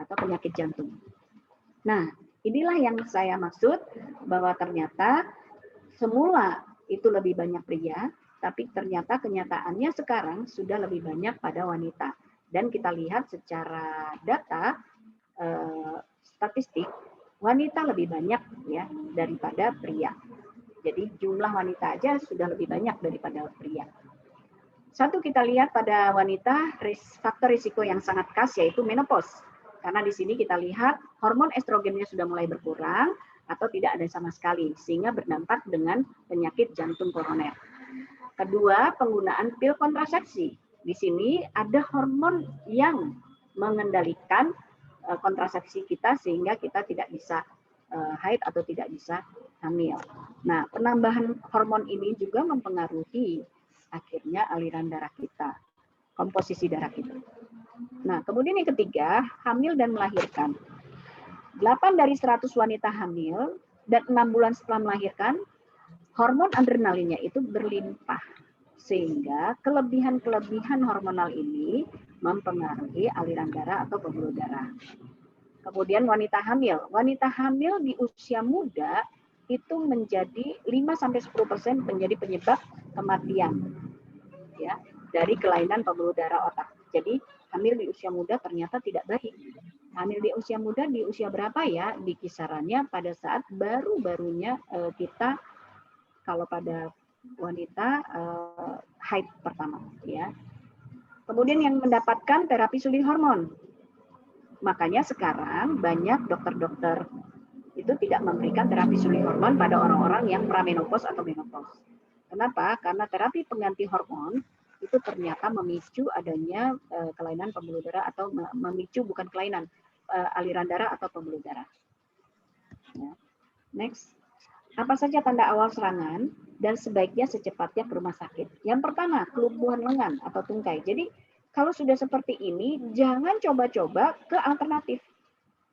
Atau penyakit jantung. Nah, inilah yang saya maksud bahwa ternyata semula itu lebih banyak pria, tapi ternyata kenyataannya sekarang sudah lebih banyak pada wanita. Dan kita lihat secara data, statistik, wanita lebih banyak ya daripada pria. Jadi jumlah wanita aja sudah lebih banyak daripada pria. Satu kita lihat pada wanita faktor risiko yang sangat khas yaitu menopause. Karena di sini kita lihat hormon estrogennya sudah mulai berkurang atau tidak ada sama sekali sehingga berdampak dengan penyakit jantung koroner. Kedua, penggunaan pil kontrasepsi. Di sini ada hormon yang mengendalikan kontrasepsi kita sehingga kita tidak bisa haid atau tidak bisa hamil. Nah, penambahan hormon ini juga mempengaruhi akhirnya aliran darah kita, komposisi darah kita. Nah, kemudian yang ketiga, hamil dan melahirkan. 8 dari 100 wanita hamil dan 6 bulan setelah melahirkan, hormon adrenalinnya itu berlimpah. Sehingga kelebihan-kelebihan hormonal ini mempengaruhi aliran darah atau pembuluh darah. Kemudian wanita hamil di usia muda itu menjadi 5-10% menjadi penyebab kematian ya dari kelainan pembuluh darah otak. Jadi hamil di usia muda ternyata tidak baik. Hamil di usia muda di usia berapa ya? Di kisarannya pada saat baru-barunya kita kalau pada wanita haid pertama ya. Kemudian yang mendapatkan terapi sulih hormon. Makanya sekarang banyak dokter-dokter itu tidak memberikan terapi sulih hormon pada orang-orang yang pramenopause atau menopause. Kenapa? Karena terapi pengganti hormon itu ternyata memicu adanya kelainan pembuluh darah atau memicu bukan kelainan, aliran darah atau pembuluh darah. Ya. Next. Apa saja tanda awal serangan dan sebaiknya secepatnya ke rumah sakit? Yang pertama, kelumpuhan lengan atau tungkai. Jadi kalau sudah seperti ini, jangan coba-coba ke alternatif.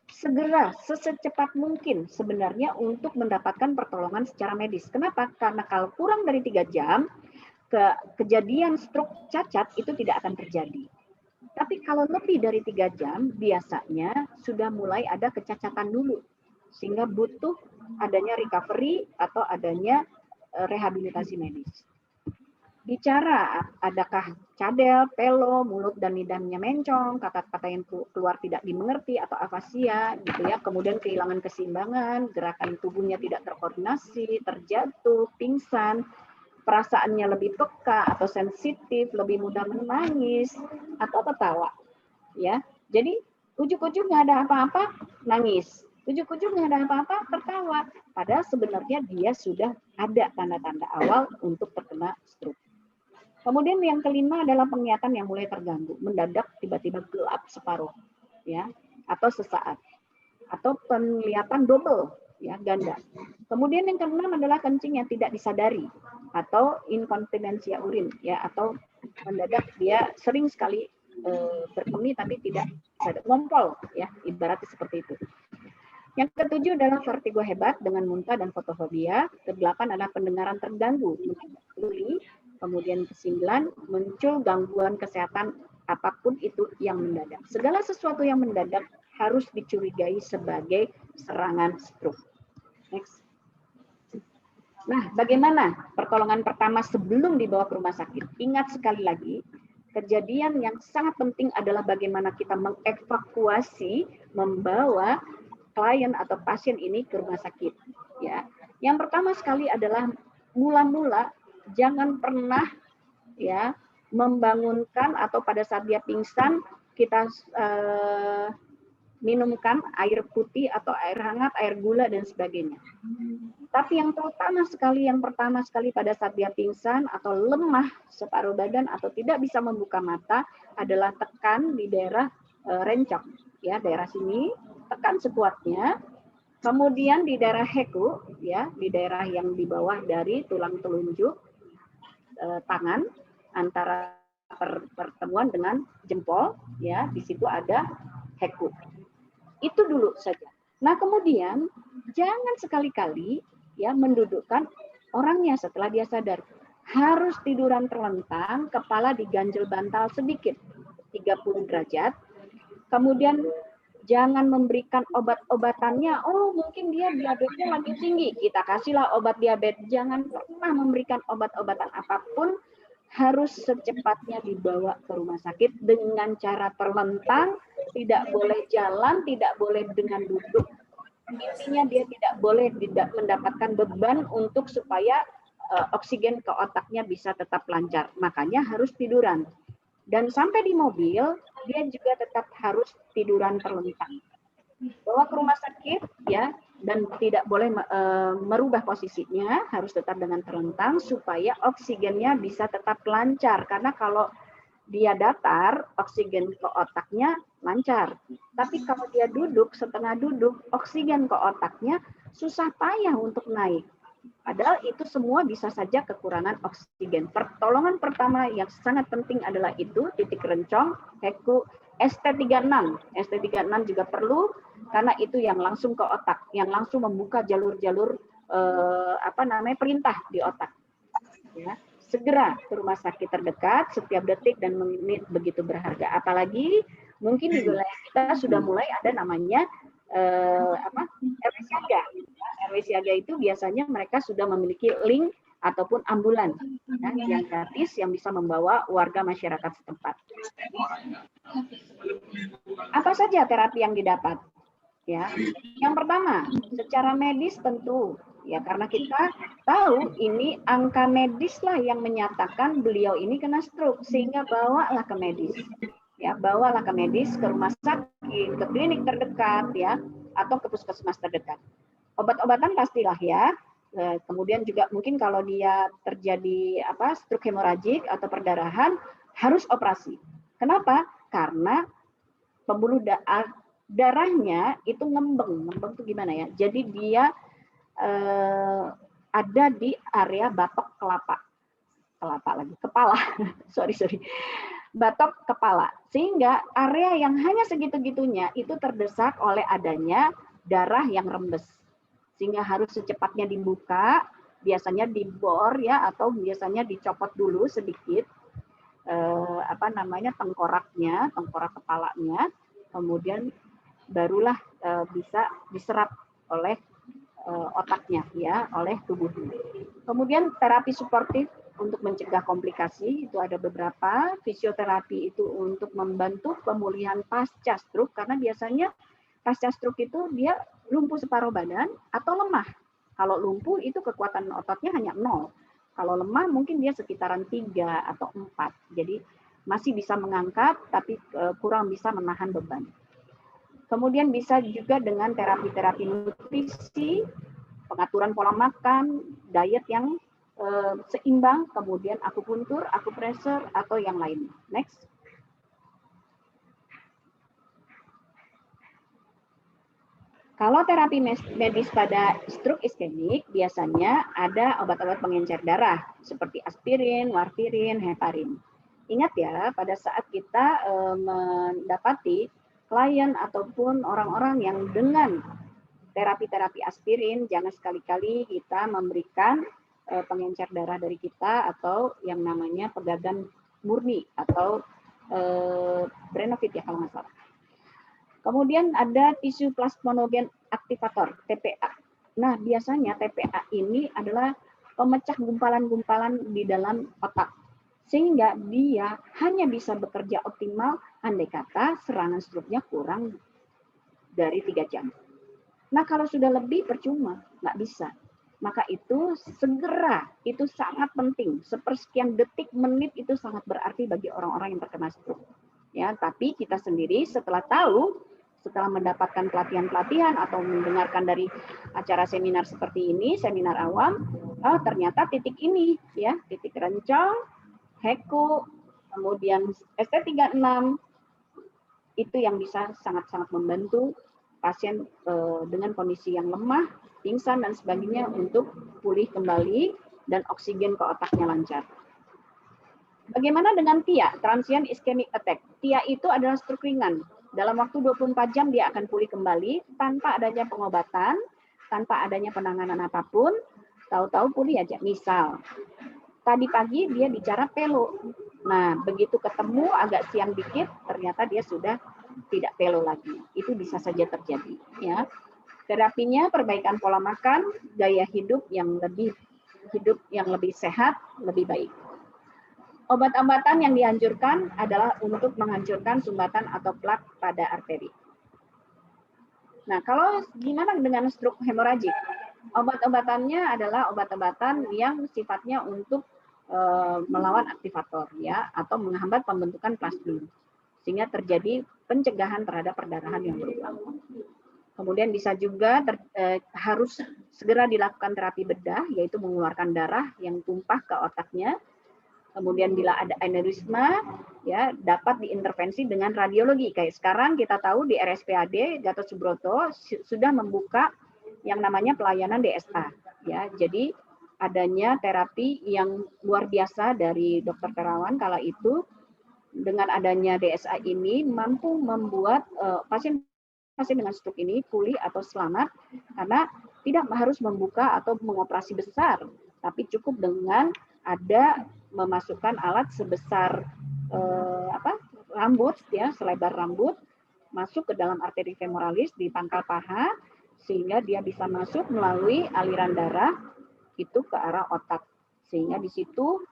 Segera, secepat mungkin sebenarnya untuk mendapatkan pertolongan secara medis. Kenapa? Karena kalau kurang dari 3 jam, kejadian stroke cacat itu tidak akan terjadi. Tapi kalau lebih dari 3 jam, biasanya sudah mulai ada kecacatan dulu. Sehingga butuh adanya recovery atau adanya rehabilitasi medis. Bicara, adakah cadel, pelo, mulut dan lidahnya mencong, kata-kata yang keluar tidak dimengerti atau afasia, gitu ya. Kemudian kehilangan keseimbangan, gerakan tubuhnya tidak terkoordinasi, terjatuh, pingsan, perasaannya lebih peka atau sensitif, lebih mudah menangis atau tertawa, ya. Jadi ujuk-ujuk nggak ada apa-apa, nangis. Ujuk-ujuk nggak ada apa-apa, tertawa. Padahal sebenarnya dia sudah ada tanda-tanda awal untuk terkena stroke. Kemudian yang kelima adalah penglihatan yang mulai terganggu, mendadak tiba-tiba gelap separuh, ya, atau sesaat, atau penglihatan double, ya, ganda. Kemudian yang keenam adalah kencing yang tidak disadari, atau inkontinensia urin, ya, atau mendadak dia sering sekali berkemih tapi tidak ngompol, ya, ibaratnya seperti itu. Yang ketujuh adalah vertigo hebat dengan muntah dan fotofobia. Kedelapan adalah pendengaran terganggu, tuli. Kemudian kesembilan, muncul gangguan kesehatan apapun itu yang mendadak. Segala sesuatu yang mendadak harus dicurigai sebagai serangan stroke. Next. Nah, bagaimana pertolongan pertama sebelum dibawa ke rumah sakit? Ingat sekali lagi, kejadian yang sangat penting adalah bagaimana kita mengevakuasi, membawa klien atau pasien ini ke rumah sakit. Ya, yang pertama sekali adalah mula-mula jangan pernah ya membangunkan atau pada saat dia pingsan kita minumkan air putih atau air hangat, air gula, dan sebagainya. Tapi yang terutama sekali, yang pertama sekali pada saat dia pingsan atau lemah separuh badan atau tidak bisa membuka mata adalah tekan di daerah rencong, ya, daerah sini, tekan sekuatnya. Kemudian di daerah heku, ya, di daerah yang di bawah dari tulang telunjuk tangan antara pertemuan dengan jempol, ya, di situ ada heku. Itu dulu saja. Nah, kemudian jangan sekali-kali ya mendudukkan orangnya setelah dia sadar. Harus tiduran terlentang, kepala diganjel bantal sedikit, 30 derajat. Kemudian jangan memberikan obat-obatannya, oh mungkin dia diabetesnya lagi tinggi, kita kasihlah obat diabetes. Jangan pernah memberikan obat-obatan apapun, harus secepatnya dibawa ke rumah sakit dengan cara terlentang, tidak boleh jalan, tidak boleh dengan duduk. Intinya dia tidak boleh mendapatkan beban untuk supaya oksigen ke otaknya bisa tetap lancar. Makanya harus tiduran. Dan sampai di mobil, dia juga tetap harus tiduran terlentang. Bawa ke rumah sakit, ya, dan tidak boleh merubah posisinya, harus tetap dengan terlentang supaya oksigennya bisa tetap lancar. Karena kalau dia datar, oksigen ke otaknya lancar. Tapi kalau dia duduk, setengah duduk, oksigen ke otaknya susah payah untuk naik. Padahal itu semua bisa saja kekurangan oksigen. Pertolongan pertama yang sangat penting adalah itu, titik rencong, heku, ST36. ST36 juga perlu karena itu yang langsung ke otak, yang langsung membuka jalur-jalur perintah di otak. Ya, segera ke rumah sakit terdekat, setiap detik dan menit begitu berharga. Apalagi mungkin di wilayah kita sudah mulai ada namanya RW Siaga. RW Siaga itu biasanya mereka sudah memiliki link ataupun ambulan yang gratis yang bisa membawa warga masyarakat setempat. Apa saja terapi yang didapat? Ya, yang pertama, secara medis tentu, ya karena kita tahu ini angka medis lah yang menyatakan beliau ini kena stroke, sehingga bawalah ke medis. Ya, bawalah ke medis, ke rumah sakit, ke klinik terdekat, ya, atau ke puskesmas terdekat. Obat-obatan pastilah ya. Kemudian juga mungkin kalau dia terjadi stroke hemoragik atau perdarahan harus operasi. Kenapa? Karena pembuluh darahnya itu ngembeng itu gimana ya? Jadi dia ada di area batok kepala, sorry, batok kepala, sehingga area yang hanya segitu-gitunya itu terdesak oleh adanya darah yang rembes, sehingga harus secepatnya dibuka, biasanya dibor ya, atau biasanya dicopot dulu sedikit tengkorak kepalanya, kemudian barulah bisa diserap oleh otaknya, ya, oleh tubuhnya. Kemudian terapi suportif untuk mencegah komplikasi itu ada beberapa. Fisioterapi itu untuk membantu pemulihan pasca stroke, karena biasanya pasca stroke itu dia lumpuh separuh badan atau lemah. Kalau lumpuh itu kekuatan ototnya hanya 0. Kalau lemah mungkin dia sekitaran 3 atau 4. Jadi masih bisa mengangkat tapi kurang bisa menahan beban. Kemudian bisa juga dengan terapi-terapi nutrisi, pengaturan pola makan, diet yang seimbang, kemudian akupuntur, akupressur, atau yang lain. Next. Kalau terapi medis pada stroke iskemik, biasanya ada obat-obat pengencer darah, seperti aspirin, warfarin, heparin. Ingat ya, pada saat kita mendapati klien ataupun orang-orang yang dengan terapi-terapi aspirin, jangan sekali-kali kita memberikan pengencer darah dari kita atau yang namanya pegagan murni atau Brenovit ya kalau nggak salah. Kemudian ada tisu plasmonogen aktivator, TPA. Nah, biasanya TPA ini adalah pemecah gumpalan-gumpalan di dalam otak. Sehingga dia hanya bisa bekerja optimal andai kata serangan stroke-nya kurang dari 3 jam. Nah, kalau sudah lebih percuma, nggak bisa. Maka itu segera, itu sangat penting. Sepersekian detik, menit itu sangat berarti bagi orang-orang yang terkena stroke. Ya, tapi kita sendiri setelah tahu, setelah mendapatkan pelatihan-pelatihan atau mendengarkan dari acara seminar seperti ini, seminar awam, oh ternyata titik ini ya, titik rencong, HEKU, kemudian ST36 itu yang bisa sangat-sangat membantu pasien dengan kondisi yang lemah, pingsan dan sebagainya untuk pulih kembali dan oksigen ke otaknya lancar. Bagaimana dengan TIA, transient ischemic attack? TIA itu adalah stroke ringan. Dalam waktu 24 jam dia akan pulih kembali tanpa adanya pengobatan, tanpa adanya penanganan apapun, tahu-tahu pulih aja. Misal, tadi pagi dia bicara pelo. Nah, begitu ketemu agak siang dikit, ternyata dia sudah tidak pelo lagi. Itu bisa saja terjadi. Ya. Terapinya perbaikan pola makan, gaya hidup yang lebih sehat, lebih baik. Obat-obatan yang dianjurkan adalah untuk menghancurkan sumbatan atau plak pada arteri. Nah, kalau gimana dengan stroke hemoragik? Obat-obatannya adalah obat-obatan yang sifatnya untuk melawan aktivator ya, atau menghambat pembentukan plasmin, sehingga terjadi pencegahan terhadap perdarahan yang berulang. Kemudian bisa juga harus segera dilakukan terapi bedah, yaitu mengeluarkan darah yang tumpah ke otaknya. Kemudian bila ada aneurisma, ya dapat diintervensi dengan radiologi. Kayak sekarang kita tahu di RSPAD Gatot Subroto sudah membuka yang namanya pelayanan DSA. Ya, jadi adanya terapi yang luar biasa dari Dokter Terawan kala itu. Dengan adanya DSA ini mampu membuat pasien dengan stroke ini pulih atau selamat karena tidak harus membuka atau mengoperasi besar, tapi cukup dengan ada memasukkan alat sebesar rambut ya, selebar rambut masuk ke dalam arteri femoralis di pangkal paha sehingga dia bisa masuk melalui aliran darah itu ke arah otak, sehingga di situ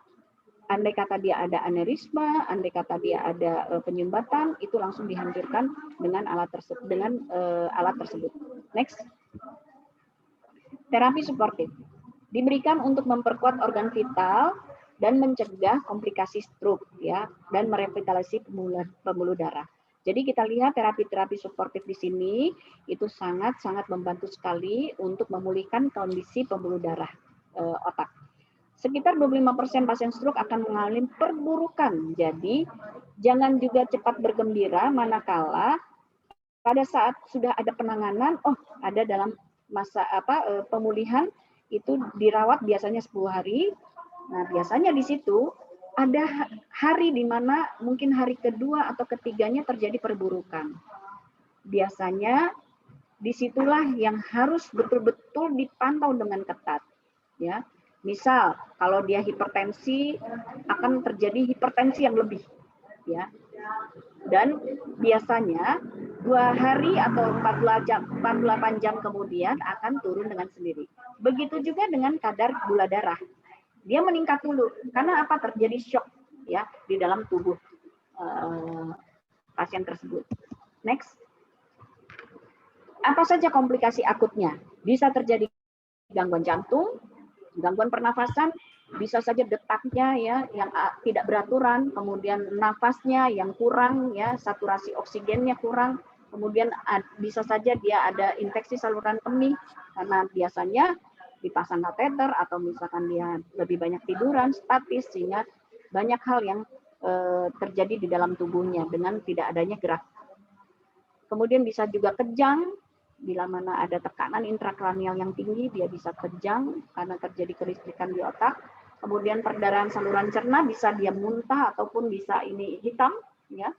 andai kata dia ada aneurisma, andai kata dia ada penyumbatan, itu langsung dihancurkan dengan alat tersebut. Next. Terapi suportif diberikan untuk memperkuat organ vital dan mencegah komplikasi stroke ya, dan merevitalisasi pembuluh darah. Jadi kita lihat terapi-terapi suportif di sini itu sangat-sangat membantu sekali untuk memulihkan kondisi pembuluh darah otak. Sekitar 25% pasien stroke akan mengalami perburukan. Jadi jangan juga cepat bergembira manakala pada saat sudah ada penanganan, ada dalam masa pemulihan itu dirawat biasanya 10 hari. Nah, biasanya di situ ada hari di mana mungkin hari kedua atau ketiganya terjadi perburukan. Biasanya disitulah yang harus betul-betul dipantau dengan ketat. Ya, misal kalau dia hipertensi akan terjadi hipertensi yang lebih. Ya, dan biasanya 2 hari atau 48 jam kemudian akan turun dengan sendiri. Begitu juga dengan kadar gula darah. Dia meningkat dulu karena apa? Terjadi shock ya di dalam tubuh pasien tersebut. Next. Apa saja komplikasi akutnya? Bisa terjadi gangguan jantung, gangguan pernafasan, bisa saja detaknya ya yang tidak beraturan, kemudian nafasnya yang kurang ya, saturasi oksigennya kurang, kemudian bisa saja dia ada infeksi saluran kemih karena biasanya dipasang kateter atau misalkan dia lebih banyak tiduran, statis, sehingga banyak hal yang terjadi di dalam tubuhnya dengan tidak adanya gerak. Kemudian bisa juga kejang, bila mana ada tekanan intrakranial yang tinggi, dia bisa kejang karena terjadi kelistrikan di otak. Kemudian perdarahan saluran cerna bisa dia muntah ataupun bisa ini hitam, ya,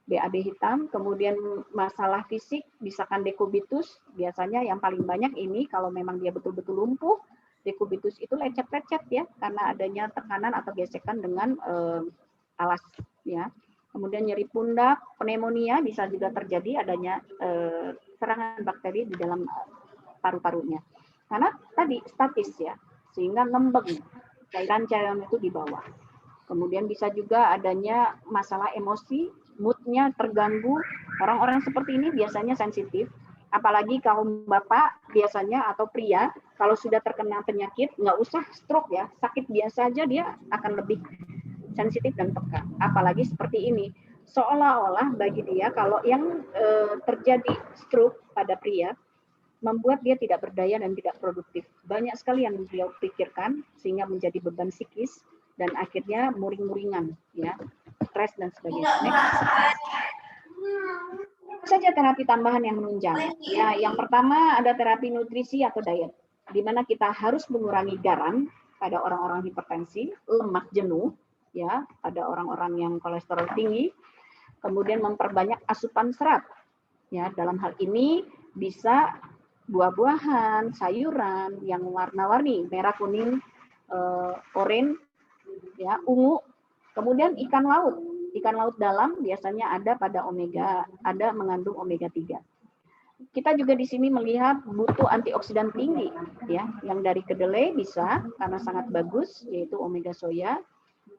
BAB hitam. Kemudian masalah fisik, misalkan dekubitus, biasanya yang paling banyak ini kalau memang dia betul-betul lumpuh, dekubitus itu lecet-lecet ya, karena adanya tekanan atau gesekan dengan alas, ya. Kemudian nyeri pundak, pneumonia bisa juga terjadi adanya serangan bakteri di dalam paru-parunya. Karena tadi statis ya, sehingga ngembeng, cairan-cairan itu di bawah. Kemudian bisa juga adanya masalah emosi, moodnya terganggu. Orang-orang seperti ini biasanya sensitif, apalagi kaum bapak biasanya atau pria, kalau sudah terkena penyakit, nggak usah stroke ya, sakit biasa aja dia akan lebih sensitif dan peka. Apalagi seperti ini, seolah-olah bagi dia kalau yang terjadi stroke pada pria membuat dia tidak berdaya dan tidak produktif. Banyak sekali yang beliau pikirkan sehingga menjadi beban psikis dan akhirnya muring-muringan, ya, stres dan sebagainya. Saja terapi tambahan yang menunjang. Ya, yang pertama ada terapi nutrisi atau diet, di mana kita harus mengurangi garam pada orang-orang hipertensi, lemak jenuh, ya, pada orang-orang yang kolesterol tinggi, kemudian memperbanyak asupan serat. Ya, dalam hal ini bisa buah-buahan, sayuran yang warna-warni, merah, kuning, oranye, ya, ungu. Kemudian ikan laut. Ikan laut dalam biasanya ada pada omega, ada mengandung omega 3. Kita juga di sini melihat butuh antioksidan tinggi, ya, yang dari kedelai bisa karena sangat bagus, yaitu omega soya.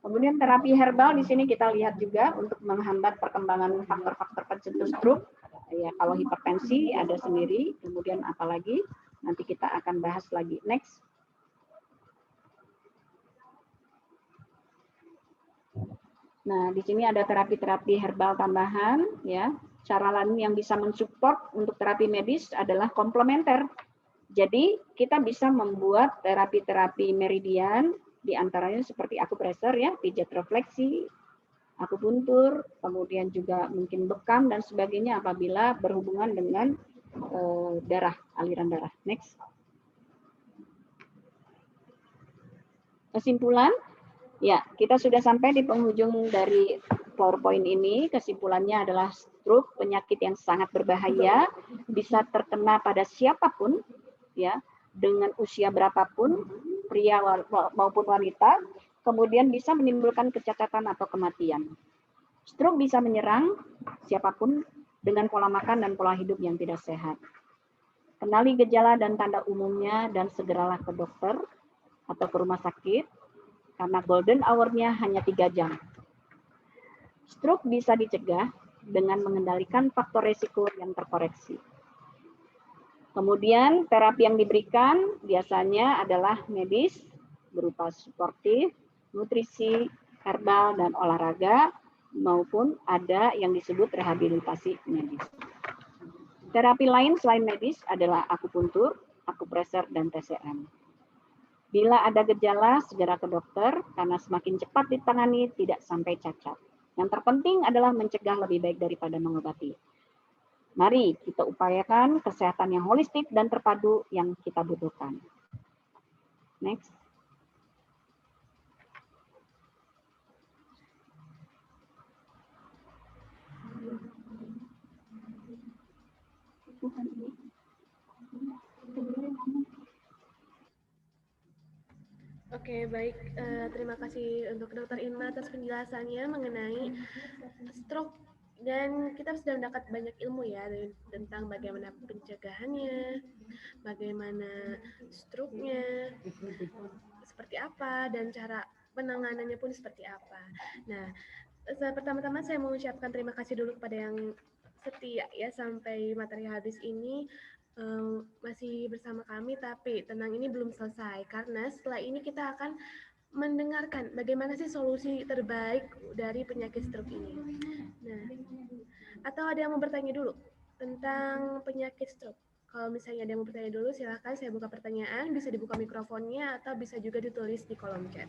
Kemudian terapi herbal di sini kita lihat juga untuk menghambat perkembangan faktor-faktor pencetus stroke. Ya, kalau hipertensi ada sendiri, kemudian apalagi nanti kita akan bahas lagi. Next. Nah, di sini ada terapi-terapi herbal tambahan, ya. Cara lain yang bisa mensupport untuk terapi medis adalah komplementer. Jadi, kita bisa membuat terapi-terapi meridian, di antaranya seperti akupresur, ya, pijat refleksi, akupuntur, kemudian juga mungkin bekam dan sebagainya apabila berhubungan dengan darah, aliran darah. Next. Kesimpulan. Ya, kita sudah sampai di penghujung dari PowerPoint ini. Kesimpulannya adalah stroke penyakit yang sangat berbahaya, bisa terkena pada siapapun, ya, dengan usia berapapun, pria maupun wanita, kemudian bisa menimbulkan kecacatan atau kematian. Stroke bisa menyerang siapapun dengan pola makan dan pola hidup yang tidak sehat. Kenali gejala dan tanda umumnya dan segeralah ke dokter atau ke rumah sakit, karena golden hour-nya hanya 3 jam. Stroke bisa dicegah dengan mengendalikan faktor risiko yang terkoreksi. Kemudian terapi yang diberikan biasanya adalah medis, berupa suportif, nutrisi, herbal, dan olahraga, maupun ada yang disebut rehabilitasi medis. Terapi lain selain medis adalah akupuntur, akupresur, dan TCM. Bila ada gejala, segera ke dokter, karena semakin cepat ditangani, tidak sampai cacat. Yang terpenting adalah mencegah lebih baik daripada mengobati. Mari kita upayakan kesehatan yang holistik dan terpadu yang kita butuhkan. Next. Oke, baik. Terima kasih untuk Dr. Inma atas penjelasannya mengenai stroke. Dan kita sudah mendapat banyak ilmu ya tentang bagaimana pencegahannya, bagaimana stroke-nya, seperti apa, dan cara penanganannya pun seperti apa. Nah, pertama-tama saya mau ucapkan terima kasih dulu kepada yang setia ya sampai materi habis ini. Masih bersama kami, tapi tenang, ini belum selesai karena setelah ini kita akan mendengarkan bagaimana sih solusi terbaik dari penyakit stroke ini. Nah, atau ada yang mau bertanya dulu tentang penyakit stroke? Kalau misalnya ada yang mau bertanya dulu, silakan saya buka pertanyaan, bisa dibuka mikrofonnya atau bisa juga ditulis di kolom chat.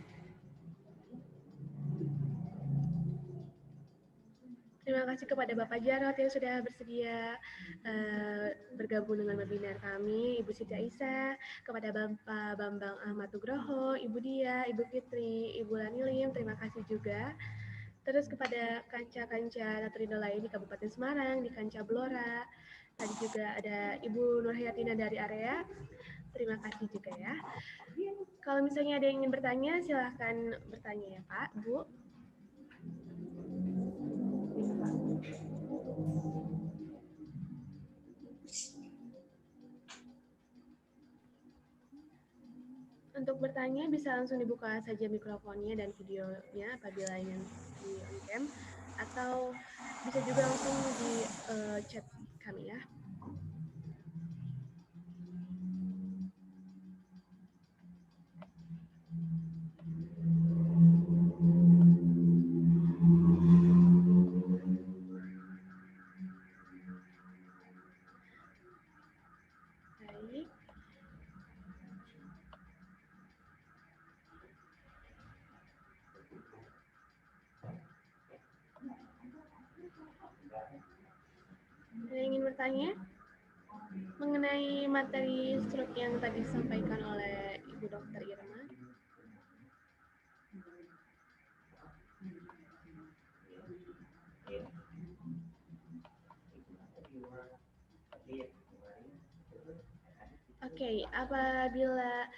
Terima kasih kepada Bapak Jarot yang sudah bersedia bergabung dengan webinar kami, Ibu Siti Aisyah, kepada Bapak Bambang Ahmad Nugroho, Ibu Dia, Ibu Fitri, Ibu Lani Lim, terima kasih juga. Terus kepada kanca-kanca Natrindo lain di Kabupaten Semarang, di Kanca Blora, tadi juga ada Ibu Nurhayatina dari area, terima kasih juga ya. Kalau misalnya ada yang ingin bertanya, silahkan bertanya ya Pak, Bu. Untuk bertanya bisa langsung dibuka saja mikrofonnya dan videonya apabila ingin di on cam, atau bisa juga langsung di chat kami ya. Ada yang ingin bertanya mengenai materi stroke yang tadi disampaikan oleh Ibu Dr. Irma? Oke, apabila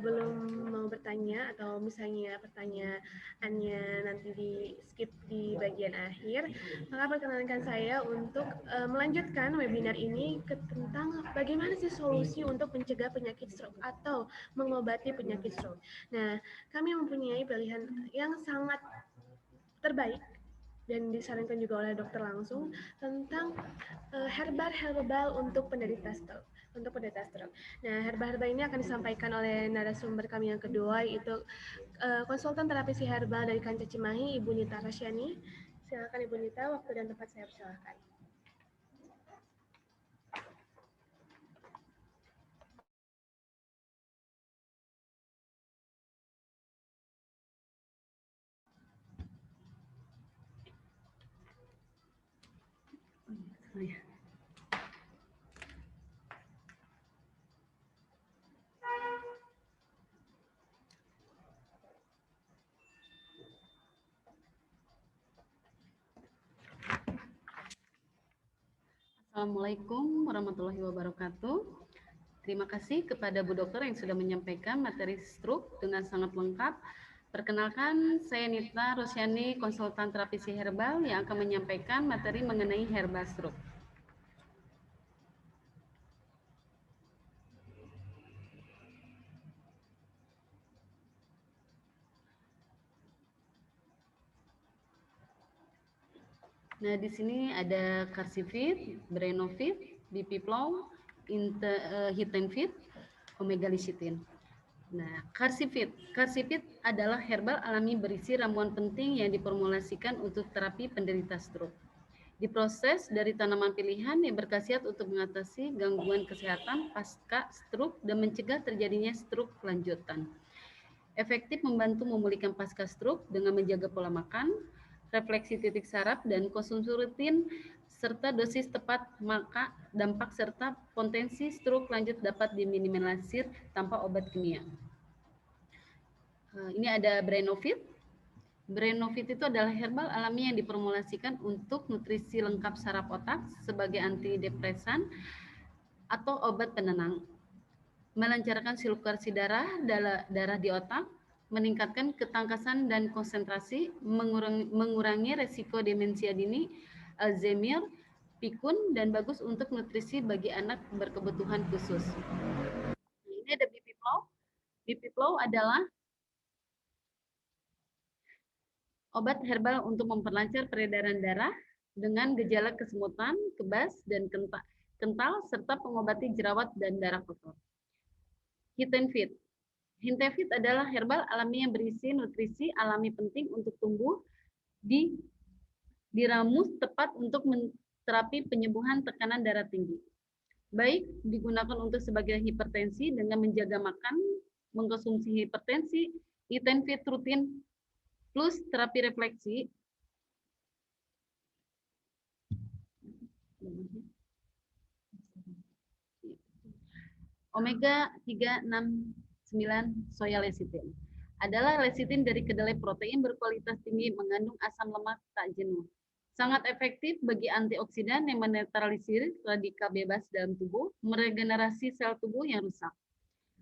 belum mau bertanya atau misalnya pertanyaannya nanti di skip di bagian akhir, maka perkenankan saya untuk melanjutkan webinar ini tentang bagaimana sih solusi untuk mencegah penyakit stroke atau mengobati penyakit stroke. Nah, kami mempunyai pilihan yang sangat terbaik dan disarankan juga oleh dokter langsung tentang herbal untuk penderita stroke. Nah, herbal ini akan disampaikan oleh narasumber kami yang kedua, yaitu konsultan terapi herbal dari Kanca Cimahi, Ibu Nita Rasyani. Silakan Ibu Nita, waktu dan tempat saya persilakan. Assalamualaikum warahmatullahi wabarakatuh. Terima kasih kepada Bu Dokter yang sudah menyampaikan materi stroke dengan sangat lengkap. Perkenalkan, saya Nita Rosyani, konsultan terapi herbal yang akan menyampaikan materi mengenai herbal stroke. Nah, di sini ada Carsivit, Brenovit, Bipiplow, Hitenfit, Omega Lecithin. Nah, Carsivit adalah herbal alami berisi ramuan penting yang diformulasikan untuk terapi penderita stroke. Diproses dari tanaman pilihan yang berkhasiat untuk mengatasi gangguan kesehatan pasca stroke dan mencegah terjadinya stroke lanjutan. Efektif membantu memulihkan pasca stroke dengan menjaga pola makan, refleksi titik saraf, dan konsumsi rutin, serta dosis tepat, maka dampak serta potensi stroke lanjut dapat diminimalisir tanpa obat kimia. Ini ada Brenovit. Brenovit itu adalah herbal alami yang diformulasikan untuk nutrisi lengkap saraf otak sebagai antidepresan atau obat penenang, melancarkan sirkulasi darah di otak, meningkatkan ketangkasan dan konsentrasi, mengurangi resiko demensia dini, Alzheimer, pikun, dan bagus untuk nutrisi bagi anak berkebutuhan khusus. Ini ada Bipiplow. Bipiplow adalah obat herbal untuk memperlancar peredaran darah dengan gejala kesemutan, kebas, dan kental, serta pengobati jerawat dan darah kotor. Hitenfit. Hitenfit adalah herbal alami yang berisi nutrisi alami penting untuk tumbuh, diramus tepat untuk terapi penyembuhan tekanan darah tinggi. Baik digunakan untuk sebagai hipertensi dengan menjaga makan, mengkonsumsi hipertensi, Hitenfit rutin plus terapi refleksi. Omega 369 soya lecithin adalah lecithin dari kedelai protein berkualitas tinggi, mengandung asam lemak tak jenuh. Sangat efektif bagi antioksidan yang menetralisir radikal bebas dalam tubuh, meregenerasi sel tubuh yang rusak,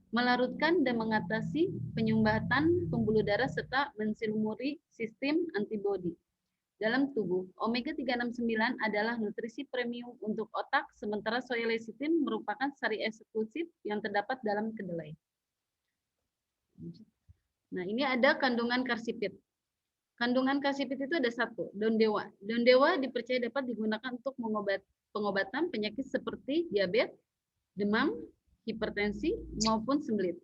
melarutkan dan mengatasi penyumbatan pembuluh darah serta mensilumuri sistem antibodi dalam tubuh. Omega 369 adalah nutrisi premium untuk otak, sementara soya lecithin merupakan sari eksklusif yang terdapat dalam kedelai. Nah, ini ada kandungan Carsivit. Kandungan Carsivit itu ada 1, daun dewa. Daun dewa dipercaya dapat digunakan untuk pengobatan penyakit seperti diabetes, demam, hipertensi, maupun sembelit.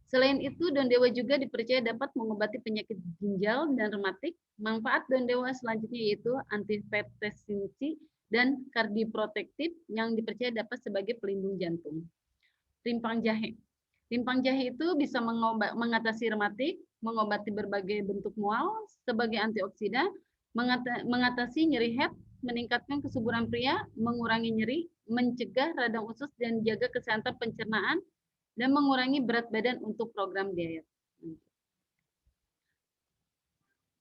Selain itu, daun dewa juga dipercaya dapat mengobati penyakit ginjal dan rematik. Manfaat daun dewa selanjutnya yaitu antihipertensi dan kardioprotektif yang dipercaya dapat sebagai pelindung jantung. Rimpang jahe. Rimpang jahe itu bisa mengatasi rematik, mengobati berbagai bentuk mual sebagai antioksidan, mengatasi nyeri head, meningkatkan kesuburan pria, mengurangi nyeri, mencegah radang usus dan jaga kesehatan pencernaan, dan mengurangi berat badan untuk program diet.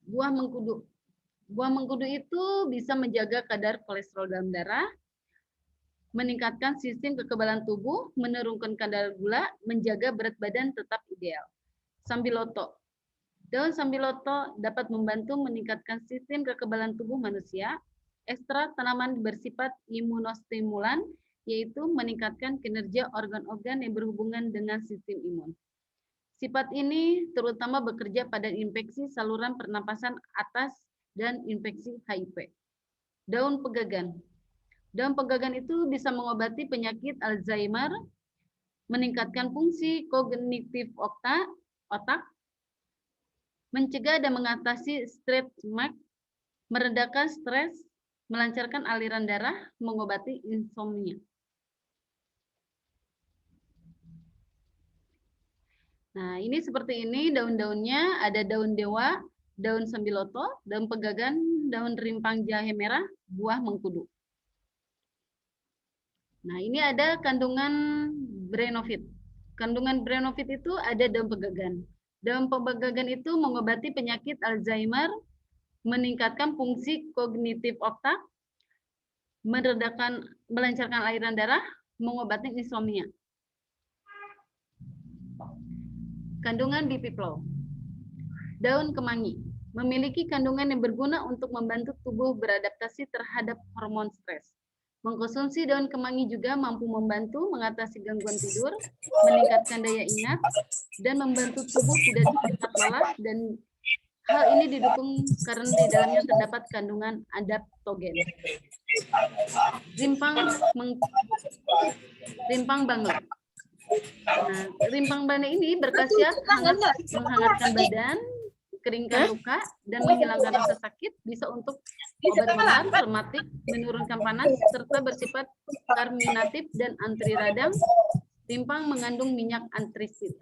Buah mengkudu. Buah mengkudu itu bisa menjaga kadar kolesterol dalam darah, meningkatkan sistem kekebalan tubuh, menurunkan kadar gula, menjaga berat badan tetap ideal. Sambiloto. Daun sambiloto dapat membantu meningkatkan sistem kekebalan tubuh manusia. Ekstrak tanaman bersifat imunostimulan, yaitu meningkatkan kinerja organ-organ yang berhubungan dengan sistem imun. Sifat ini terutama bekerja pada infeksi saluran pernapasan atas dan infeksi HIV. Daun pegagan. Daun pegagan itu bisa mengobati penyakit Alzheimer, meningkatkan fungsi kognitif otak, mencegah dan mengatasi stres, meredakan stres, melancarkan aliran darah, mengobati insomnia. Nah, ini seperti ini daun-daunnya, ada daun dewa, daun sambiloto, daun pegagan, daun rimpang jahe merah, buah mengkudu. Nah, ini ada kandungan Brenovit. Kandungan Brenovit itu ada daun pegagan. Daun pegagan itu mengobati penyakit Alzheimer, meningkatkan fungsi kognitif otak, melancarkan aliran darah, mengobati insomnia. Kandungan Bipiplo. Daun kemangi memiliki kandungan yang berguna untuk membantu tubuh beradaptasi terhadap hormon stres. Mengkonsumsi daun kemangi juga mampu membantu mengatasi gangguan tidur, meningkatkan daya ingat, dan membantu tubuh tidak cepat lelah, dan hal ini didukung karena di dalamnya terdapat kandungan adaptogen. Rimpang bangla. Nah, rimpang bangla ini berkhasiat menghangatkan badan, keringkan luka, dan menghilangkan rasa sakit, bisa untuk obat melar, rematik, menurunkan panas, serta bersifat karminatif dan anti radang. Rimpang mengandung minyak atsirik.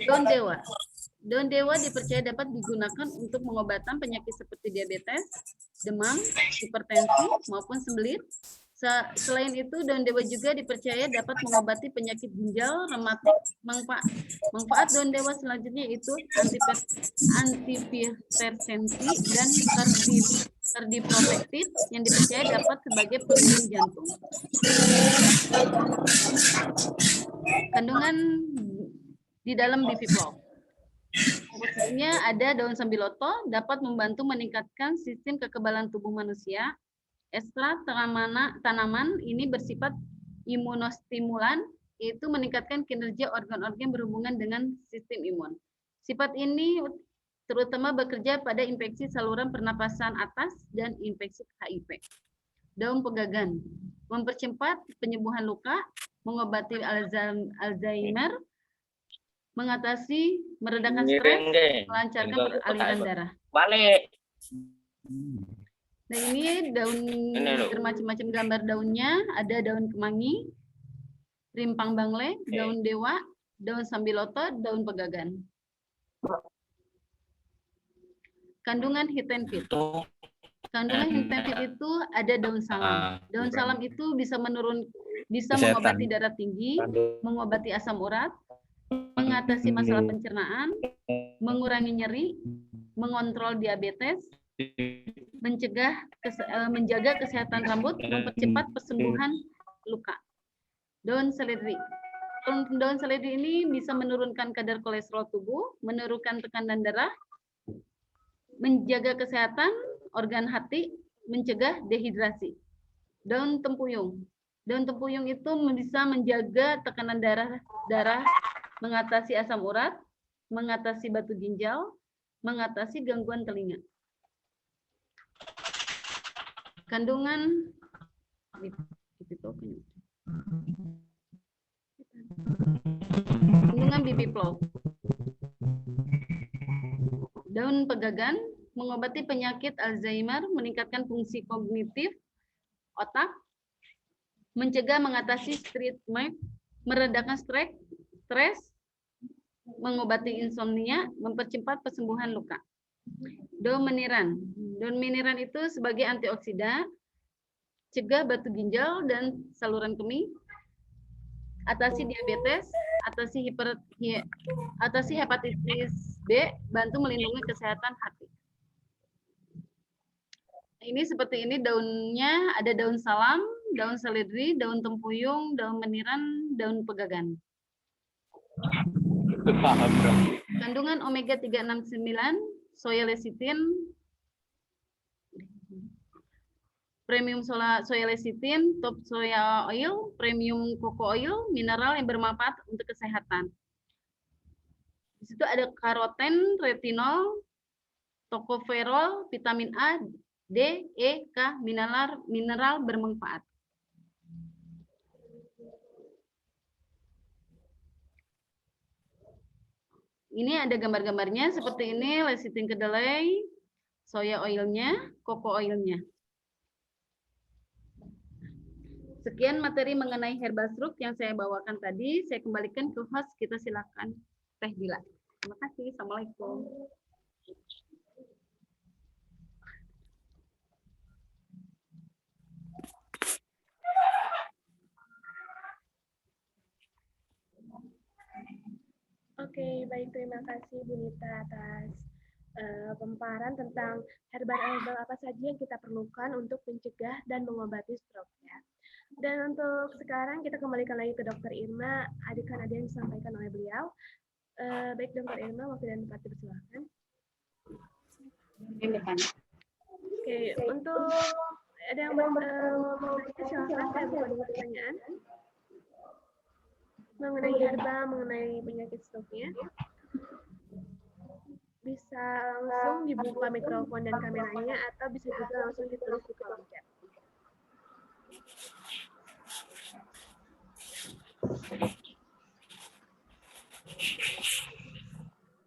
Daun dewa. Daun dewa dipercaya dapat digunakan untuk pengobatan penyakit seperti diabetes, demam, hipertensi, maupun sembelit. Selain itu, daun dewa juga dipercaya dapat mengobati penyakit ginjal, rematik. Manfaat daun dewa selanjutnya yaitu antihipertensi dan kardioprotektif yang dipercaya dapat sebagai pelindung jantung. Kandungan di dalam Bipiplo. Maksudnya ada daun sambiloto dapat membantu meningkatkan sistem kekebalan tubuh manusia. Ekstrak tanaman ini bersifat imunostimulan, yaitu meningkatkan kinerja organ-organ berhubungan dengan sistem imun. Sifat ini terutama bekerja pada infeksi saluran pernapasan atas dan infeksi HIV. Daun pegagan mempercepat penyembuhan luka, mengobati Alzheimer, mengatasi, meredakan stres, melancarkan aliran darah. Balik. Nah, ini daun bermacam-macam gambar daunnya, ada daun kemangi, rimpang bangle, daun dewa, daun sambiloto, daun pegagan. Kandungan hitenfit. Kandungan hitenfit itu ada daun salam. Daun salam itu bisa mengobati darah tinggi, mengobati asam urat, mengatasi masalah pencernaan, mengurangi nyeri, mengontrol diabetes, menjaga kesehatan rambut, mempercepat persembuhan luka. Daun seledri. Daun seledri ini bisa menurunkan kadar kolesterol tubuh, menurunkan tekanan darah, menjaga kesehatan organ hati, mencegah dehidrasi. Daun tempuyung. Daun tempuyung itu bisa menjaga tekanan darah, mengatasi asam urat, mengatasi batu ginjal, mengatasi gangguan telinga. Kandungan Bipiplo. Daun pegagan mengobati penyakit Alzheimer, meningkatkan fungsi kognitif otak, mencegah mengatasi meredakan stres, mengobati insomnia, mempercepat persembuhan luka. Daun meniran. Daun meniran itu sebagai antioksidan, cegah batu ginjal dan saluran kemih, atasi diabetes, atasi hepatitis B, bantu melindungi kesehatan hati. Ini seperti ini daunnya, ada daun salam, daun seledri, daun tempuyung, daun meniran, daun pegagan. Kandungan omega 369, soya lecithin, premium soya lecithin, top soya oil, premium cocoa oil, mineral yang bermanfaat untuk kesehatan. Di situ ada karoten, retinol, tokoferol, vitamin A, D, E, K, mineral bermanfaat. Ini ada gambar-gambarnya seperti ini, lecithin kedelai, soya oilnya, cocoa oilnya. Sekian materi mengenai herbal stroke yang saya bawakan tadi. Saya kembalikan ke host, kita silakan Teh Dila. Terima kasih. Assalamualaikum. Oke, baik, terima kasih Bu Nita atas pemaparan tentang herbal-herbal apa saja yang kita perlukan untuk mencegah dan mengobati stroke ya. Dan untuk sekarang kita kembalikan lagi ke Dr. Irma, akan ada yang disampaikan oleh beliau. Baik Dr. Irma, waktu dan tempat dipersilakan. Oke, untuk ada yang mau bertanya, silakan saya buka dulu pertanyaan mengenai herbal, mengenai penyakit stroke-nya. Bisa langsung dibuka mikrofon dan kameranya atau bisa juga langsung ditulis di kolom chat.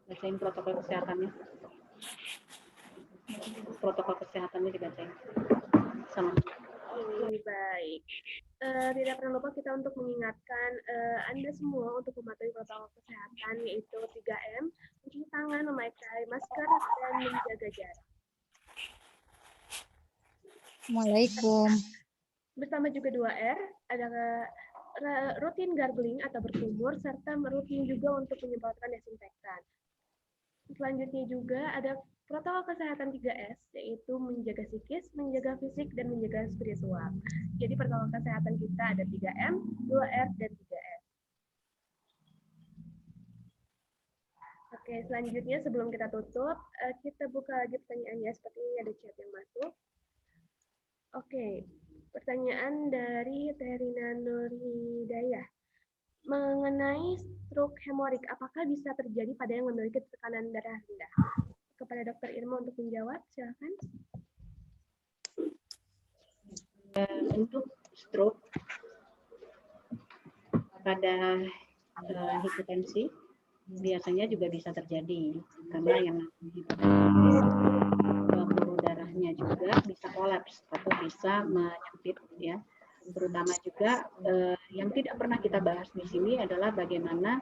Bacain protokol kesehatannya. Protokol kesehatannya dibacain. Sama. Baik. Tidak perlu lupa kita untuk mengingatkan Anda semua untuk mematuhi protokol kesehatan, yaitu 3M, mencuci tangan, memakai masker, dan menjaga jarak. Assalamualaikum. Bersama juga 2R, ada rutin gargling atau berkumur, serta rutin juga untuk menyemprotkan desinfektan. Selanjutnya juga ada protokol kesehatan 3S, yaitu menjaga psikis, menjaga fisik, dan menjaga spiritual. Jadi protokol kesehatan kita ada 3M, 2R, dan 3S. Oke, selanjutnya sebelum kita tutup, kita buka lagi pertanyaannya. Seperti ini ada chat yang masuk. Oke, pertanyaan dari Terina Nurhidayah. Mengenai stroke hemorik, apakah bisa terjadi pada yang memiliki tekanan darah rendah? Kepada Dr. Irma untuk menjawab, silakan. Untuk stroke pada hipertensi biasanya juga bisa terjadi karena yang pembuluh darahnya juga bisa kolaps atau bisa menyempit ya. Terutama juga yang tidak pernah kita bahas di sini adalah bagaimana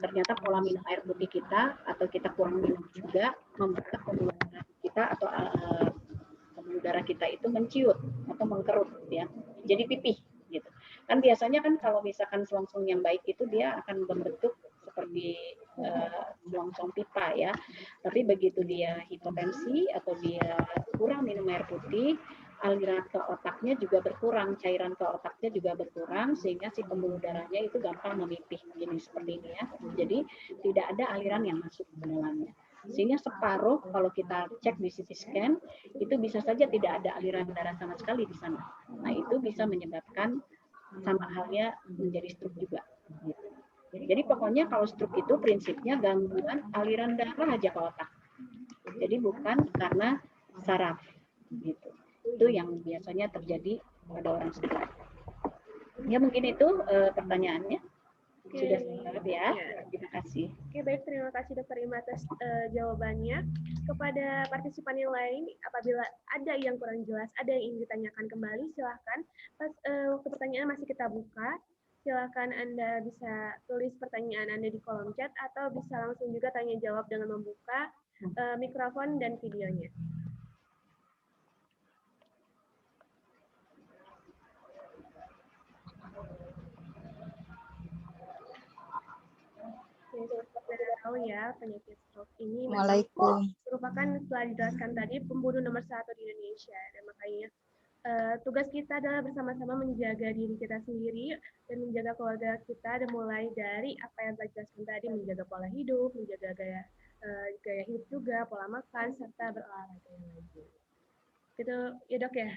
ternyata pola minum air putih kita atau kita kurang minum juga membuat pembuluh darah kita atau pembuluh darah kita itu menciut atau mengkerut ya, jadi pipih gitu. Kan biasanya kan kalau misalkan selongsong yang baik itu dia akan membentuk seperti selongsong pipa ya. Tapi begitu dia hipotensi atau dia kurang minum air putih, aliran ke otaknya juga berkurang, cairan ke otaknya juga berkurang, sehingga si pembuluh darahnya itu gampang memipih, jadi seperti ini ya. Jadi tidak ada aliran yang masuk ke dalamnya. Sehingga separuh kalau kita cek di CT scan, itu bisa saja tidak ada aliran darah sama sekali di sana. Nah itu bisa menyebabkan sama halnya menjadi stroke juga. Jadi pokoknya kalau stroke itu prinsipnya gangguan aliran darah aja ke otak. Jadi bukan karena saraf gitu. Itu yang biasanya terjadi pada orang stroke. Ya mungkin itu pertanyaannya. Oke. Sudah selesai ya. Terima kasih. Oke, baik, terima kasih Dr. Irma atas jawabannya. Kepada partisipan yang lain, apabila ada yang kurang jelas, ada yang ingin ditanyakan kembali, silahkan. Waktu pertanyaan masih kita buka. Silahkan Anda bisa tulis pertanyaan Anda di kolom chat atau bisa langsung juga tanya jawab dengan membuka mikrofon dan videonya. Seperti tahu ya, penyakit stroke ini Waalaikumsalam. merupakan, setelah dijelaskan tadi, pembunuh nomor 1 di Indonesia. Dan makanya tugas kita adalah bersama-sama menjaga diri kita sendiri dan menjaga keluarga kita, dan mulai dari apa yang saya jelaskan tadi, menjaga pola hidup, menjaga gaya hidup juga, pola makan, serta berolahraga yang lain. Gitu ya dok ya?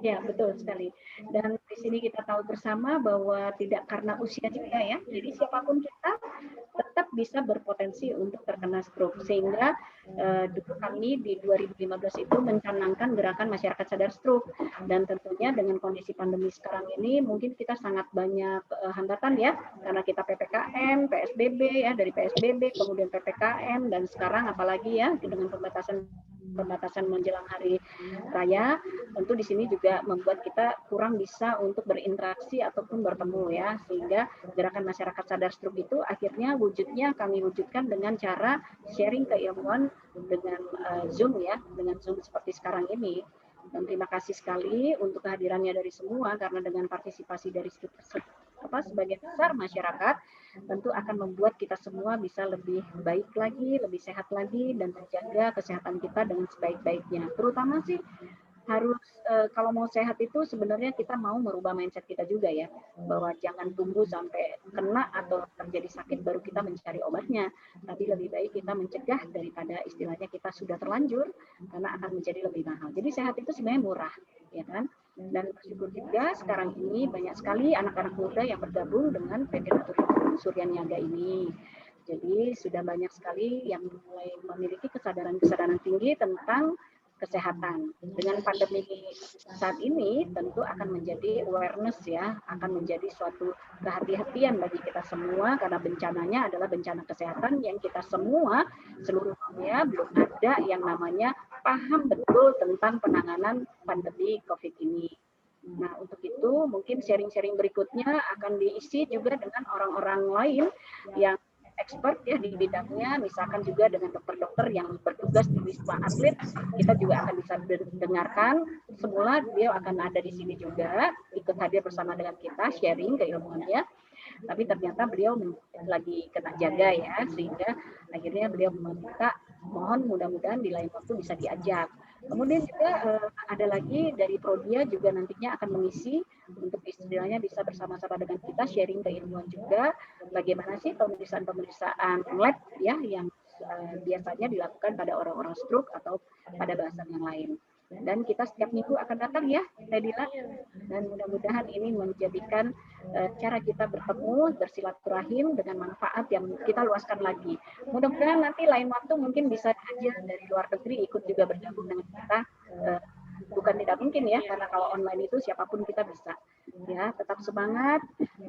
Ya, betul sekali. Dan di sini kita tahu bersama bahwa tidak karena usia juga ya. Jadi siapapun kita tetap bisa berpotensi untuk terkena stroke. Sehingga dulu kami di 2015 itu mencanangkan gerakan masyarakat sadar stroke. Dan tentunya dengan kondisi pandemi sekarang ini mungkin kita sangat banyak hambatan ya. Karena kita PPKM, PSBB ya, dari PSBB kemudian PPKM, dan sekarang apalagi ya dengan pembatasan menjelang hari raya, tentu di sini juga membuat kita kurang bisa untuk berinteraksi ataupun bertemu ya, sehingga gerakan masyarakat sadar stroke itu akhirnya wujudnya kami wujudkan dengan cara sharing keilmuan dengan Zoom ya, dengan Zoom seperti sekarang ini. Dan terima kasih sekali untuk kehadirannya dari semua, karena dengan partisipasi dari sebagian besar masyarakat tentu akan membuat kita semua bisa lebih baik lagi, lebih sehat lagi, dan menjaga kesehatan kita dengan sebaik-baiknya. Terutama sih harus kalau mau sehat itu sebenarnya kita mau merubah mindset kita juga ya, bahwa jangan tunggu sampai kena atau terjadi sakit baru kita mencari obatnya, tapi lebih baik kita mencegah daripada istilahnya kita sudah terlanjur, karena akan menjadi lebih mahal. Jadi sehat itu sebenarnya murah, ya kan? Dan bersyukur juga sekarang ini banyak sekali anak-anak muda yang bergabung dengan PT Naturium Surya Niaga ini. Jadi sudah banyak sekali yang mulai memiliki kesadaran tinggi tentang kesehatan. Dengan pandemi saat ini tentu akan menjadi awareness ya, akan menjadi suatu kehati-hatian bagi kita semua, karena bencananya adalah bencana kesehatan yang kita semua seluruh dunia belum ada yang namanya paham betul tentang penanganan pandemi COVID ini. Nah, untuk itu mungkin sharing-sharing berikutnya akan diisi juga dengan orang-orang lain yang expert ya di bidangnya, misalkan juga dengan dokter-dokter yang bertugas di Wisma Atlet, kita juga akan bisa dengarkan. Semula beliau akan ada di sini juga, ikut hadir bersama dengan kita, sharing keilmuannya. Tapi ternyata beliau lagi kena jaga ya, sehingga akhirnya beliau meminta mohon mudah-mudahan di lain waktu bisa diajak. Kemudian juga ada lagi dari Prodia juga nantinya akan mengisi untuk istilahnya bisa bersama-sama dengan kita sharing keilmuan juga bagaimana sih pemeriksaan lab ya yang biasanya dilakukan pada orang-orang stroke atau pada bahasan yang lain. Dan kita setiap minggu akan datang ya, Tedila, dan mudah-mudahan ini menjadikan cara kita bertemu, bersilaturahim dengan manfaat yang kita luaskan lagi. Mudah-mudahan nanti lain waktu mungkin bisa aja dari luar negeri ikut juga bergabung dengan kita. Bukan tidak mungkin ya, karena kalau online itu siapapun kita bisa. Ya, tetap semangat,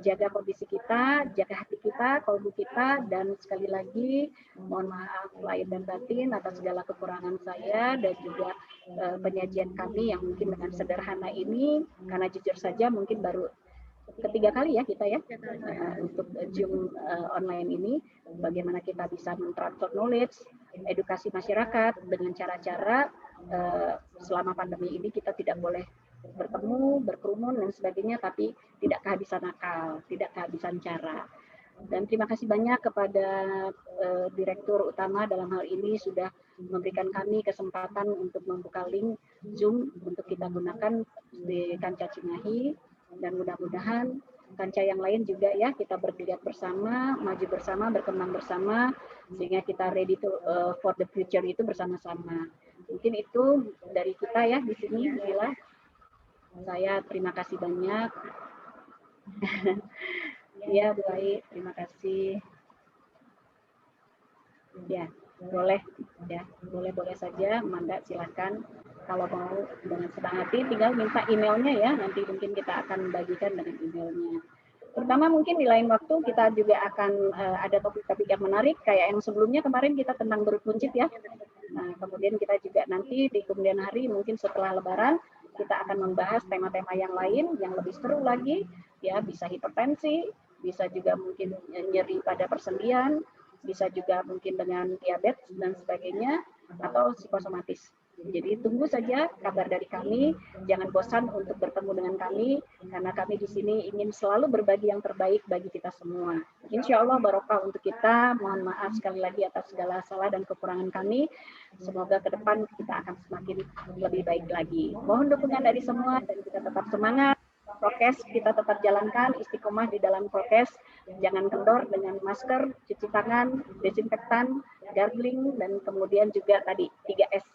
jaga kondisi kita, jaga hati kita, kalbu kita, dan sekali lagi mohon maaf lahir dan batin atas segala kekurangan saya dan juga penyajian kami yang mungkin dengan sederhana ini, karena jujur saja mungkin baru ketiga kali ya kita ya untuk Zoom online ini, bagaimana kita bisa mentransfer knowledge, edukasi masyarakat dengan cara-cara selama pandemi ini kita tidak boleh bertemu, berkerumun dan sebagainya, tapi tidak kehabisan akal, tidak kehabisan cara. Dan terima kasih banyak kepada Direktur Utama dalam hal ini sudah memberikan kami kesempatan untuk membuka link Zoom untuk kita gunakan di kancah Cimahi, dan mudah-mudahan kancah yang lain juga ya kita bergeliat bersama, maju bersama, berkembang bersama, sehingga kita ready to for the future itu bersama-sama. Mungkin itu dari kita ya di sini, Lila. Saya terima kasih banyak. Ya, baik, terima kasih. Ya, boleh ya, boleh saja, Manda silakan. Kalau mau dengan senang hati, tinggal minta emailnya ya. Nanti mungkin kita akan bagikan dengan emailnya. Terutama mungkin di lain waktu kita juga akan ada topik-topik yang menarik kayak yang sebelumnya kemarin kita tentang berkunjit ya. Nah, kemudian kita juga nanti di kemudian hari mungkin setelah Lebaran kita akan membahas tema-tema yang lain yang lebih seru lagi ya, bisa hipertensi, bisa juga mungkin nyeri pada persendian, bisa juga mungkin dengan diabetes dan sebagainya, atau psikosomatis. Jadi tunggu saja kabar dari kami, jangan bosan untuk bertemu dengan kami, karena kami di sini ingin selalu berbagi yang terbaik bagi kita semua. Insya Allah barokah untuk kita, mohon maaf sekali lagi atas segala salah dan kekurangan kami, semoga ke depan kita akan semakin lebih baik lagi. Mohon dukungan dari semua dan kita tetap semangat, prokes kita tetap jalankan, istiqomah di dalam prokes, jangan kendor dengan masker, cuci tangan, desinfektan, gargling, dan kemudian juga tadi 3S,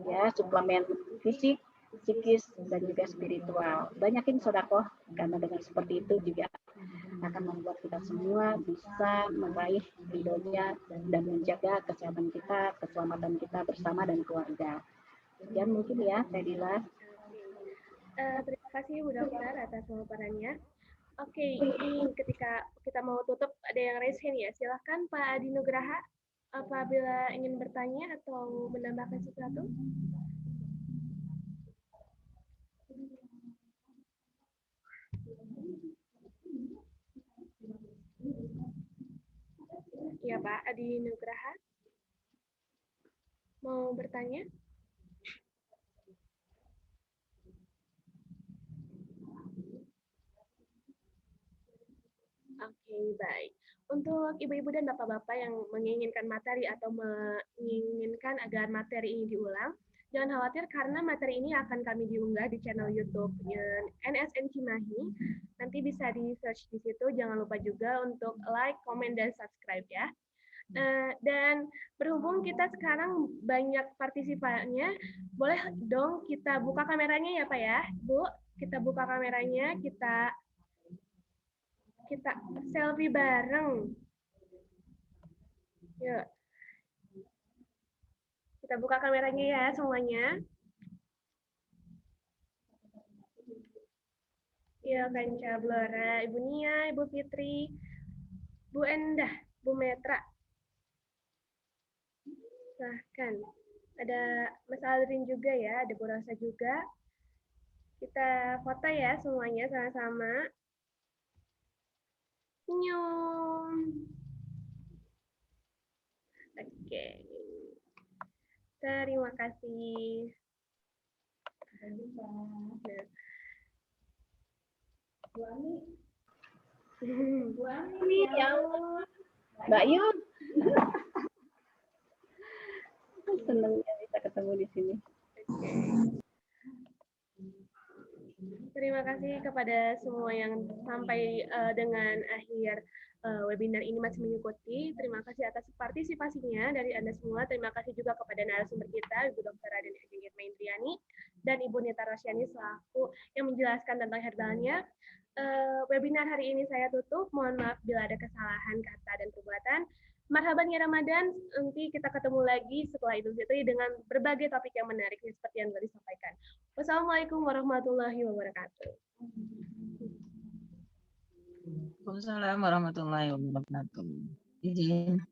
ya, suplemen fisik, psikis, dan juga spiritual. Banyakin sedekah, karena dengan seperti itu juga akan membuat kita semua bisa meraih ridhonya dan menjaga kesehatan kita, keselamatan kita bersama dan keluarga. Sekian mungkin ya, Teh Dila. Terima kasih Bu Dokter atas pemaparannya. Oke, ini ketika kita mau tutup ada yang raise hand ya. Silahkan Pak Adi Nugraha apabila ingin bertanya atau menambahkan sesuatu. Ya Pak Adi Nugraha mau bertanya? Oke, baik. Untuk ibu-ibu dan bapak-bapak yang menginginkan materi atau menginginkan agar materi ini diulang, jangan khawatir karena materi ini akan kami diunggah di channel YouTube NSN Cimahi. Nanti bisa di search di situ. Jangan lupa juga untuk like, komen, dan subscribe ya. Dan berhubung kita sekarang banyak partisipannya, boleh dong kita buka kameranya ya Pak ya, Bu. Kita buka kameranya, kita selfie bareng. Yuk. Kita buka kameranya ya semuanya. Ya, Kanca Blora, Ibu Nia, Ibu Fitri, Bu Endah, Bu Metra. Silahkan. Ada Mas Aldrin juga ya, ada Bu Rosa juga. Kita foto ya semuanya sama-sama. Nyum. Oke. Terima kasih. Nah. Bu Ami, ya Allah. Mbak Yun. Senangnya bisa ketemu di sini. Terima kasih kepada semua yang sampai dengan akhir webinar ini masih mengikuti. Terima kasih atas partisipasinya dari Anda semua. Terima kasih juga kepada narasumber kita, Ibu Dr. Raden Ajeng Irma Indriani dan Ibu Nita Rosyani selaku yang menjelaskan tentang herbalnya. Webinar hari ini saya tutup. Mohon maaf bila ada kesalahan kata dan perbuatan. Marhaban ya Ramadan, nanti kita ketemu lagi setelah Idul Fitri dengan berbagai topik yang menarik seperti yang telah disampaikan. Wassalamualaikum warahmatullahi wabarakatuh. Waalaikumsalam warahmatullahi wabarakatuh. Izin.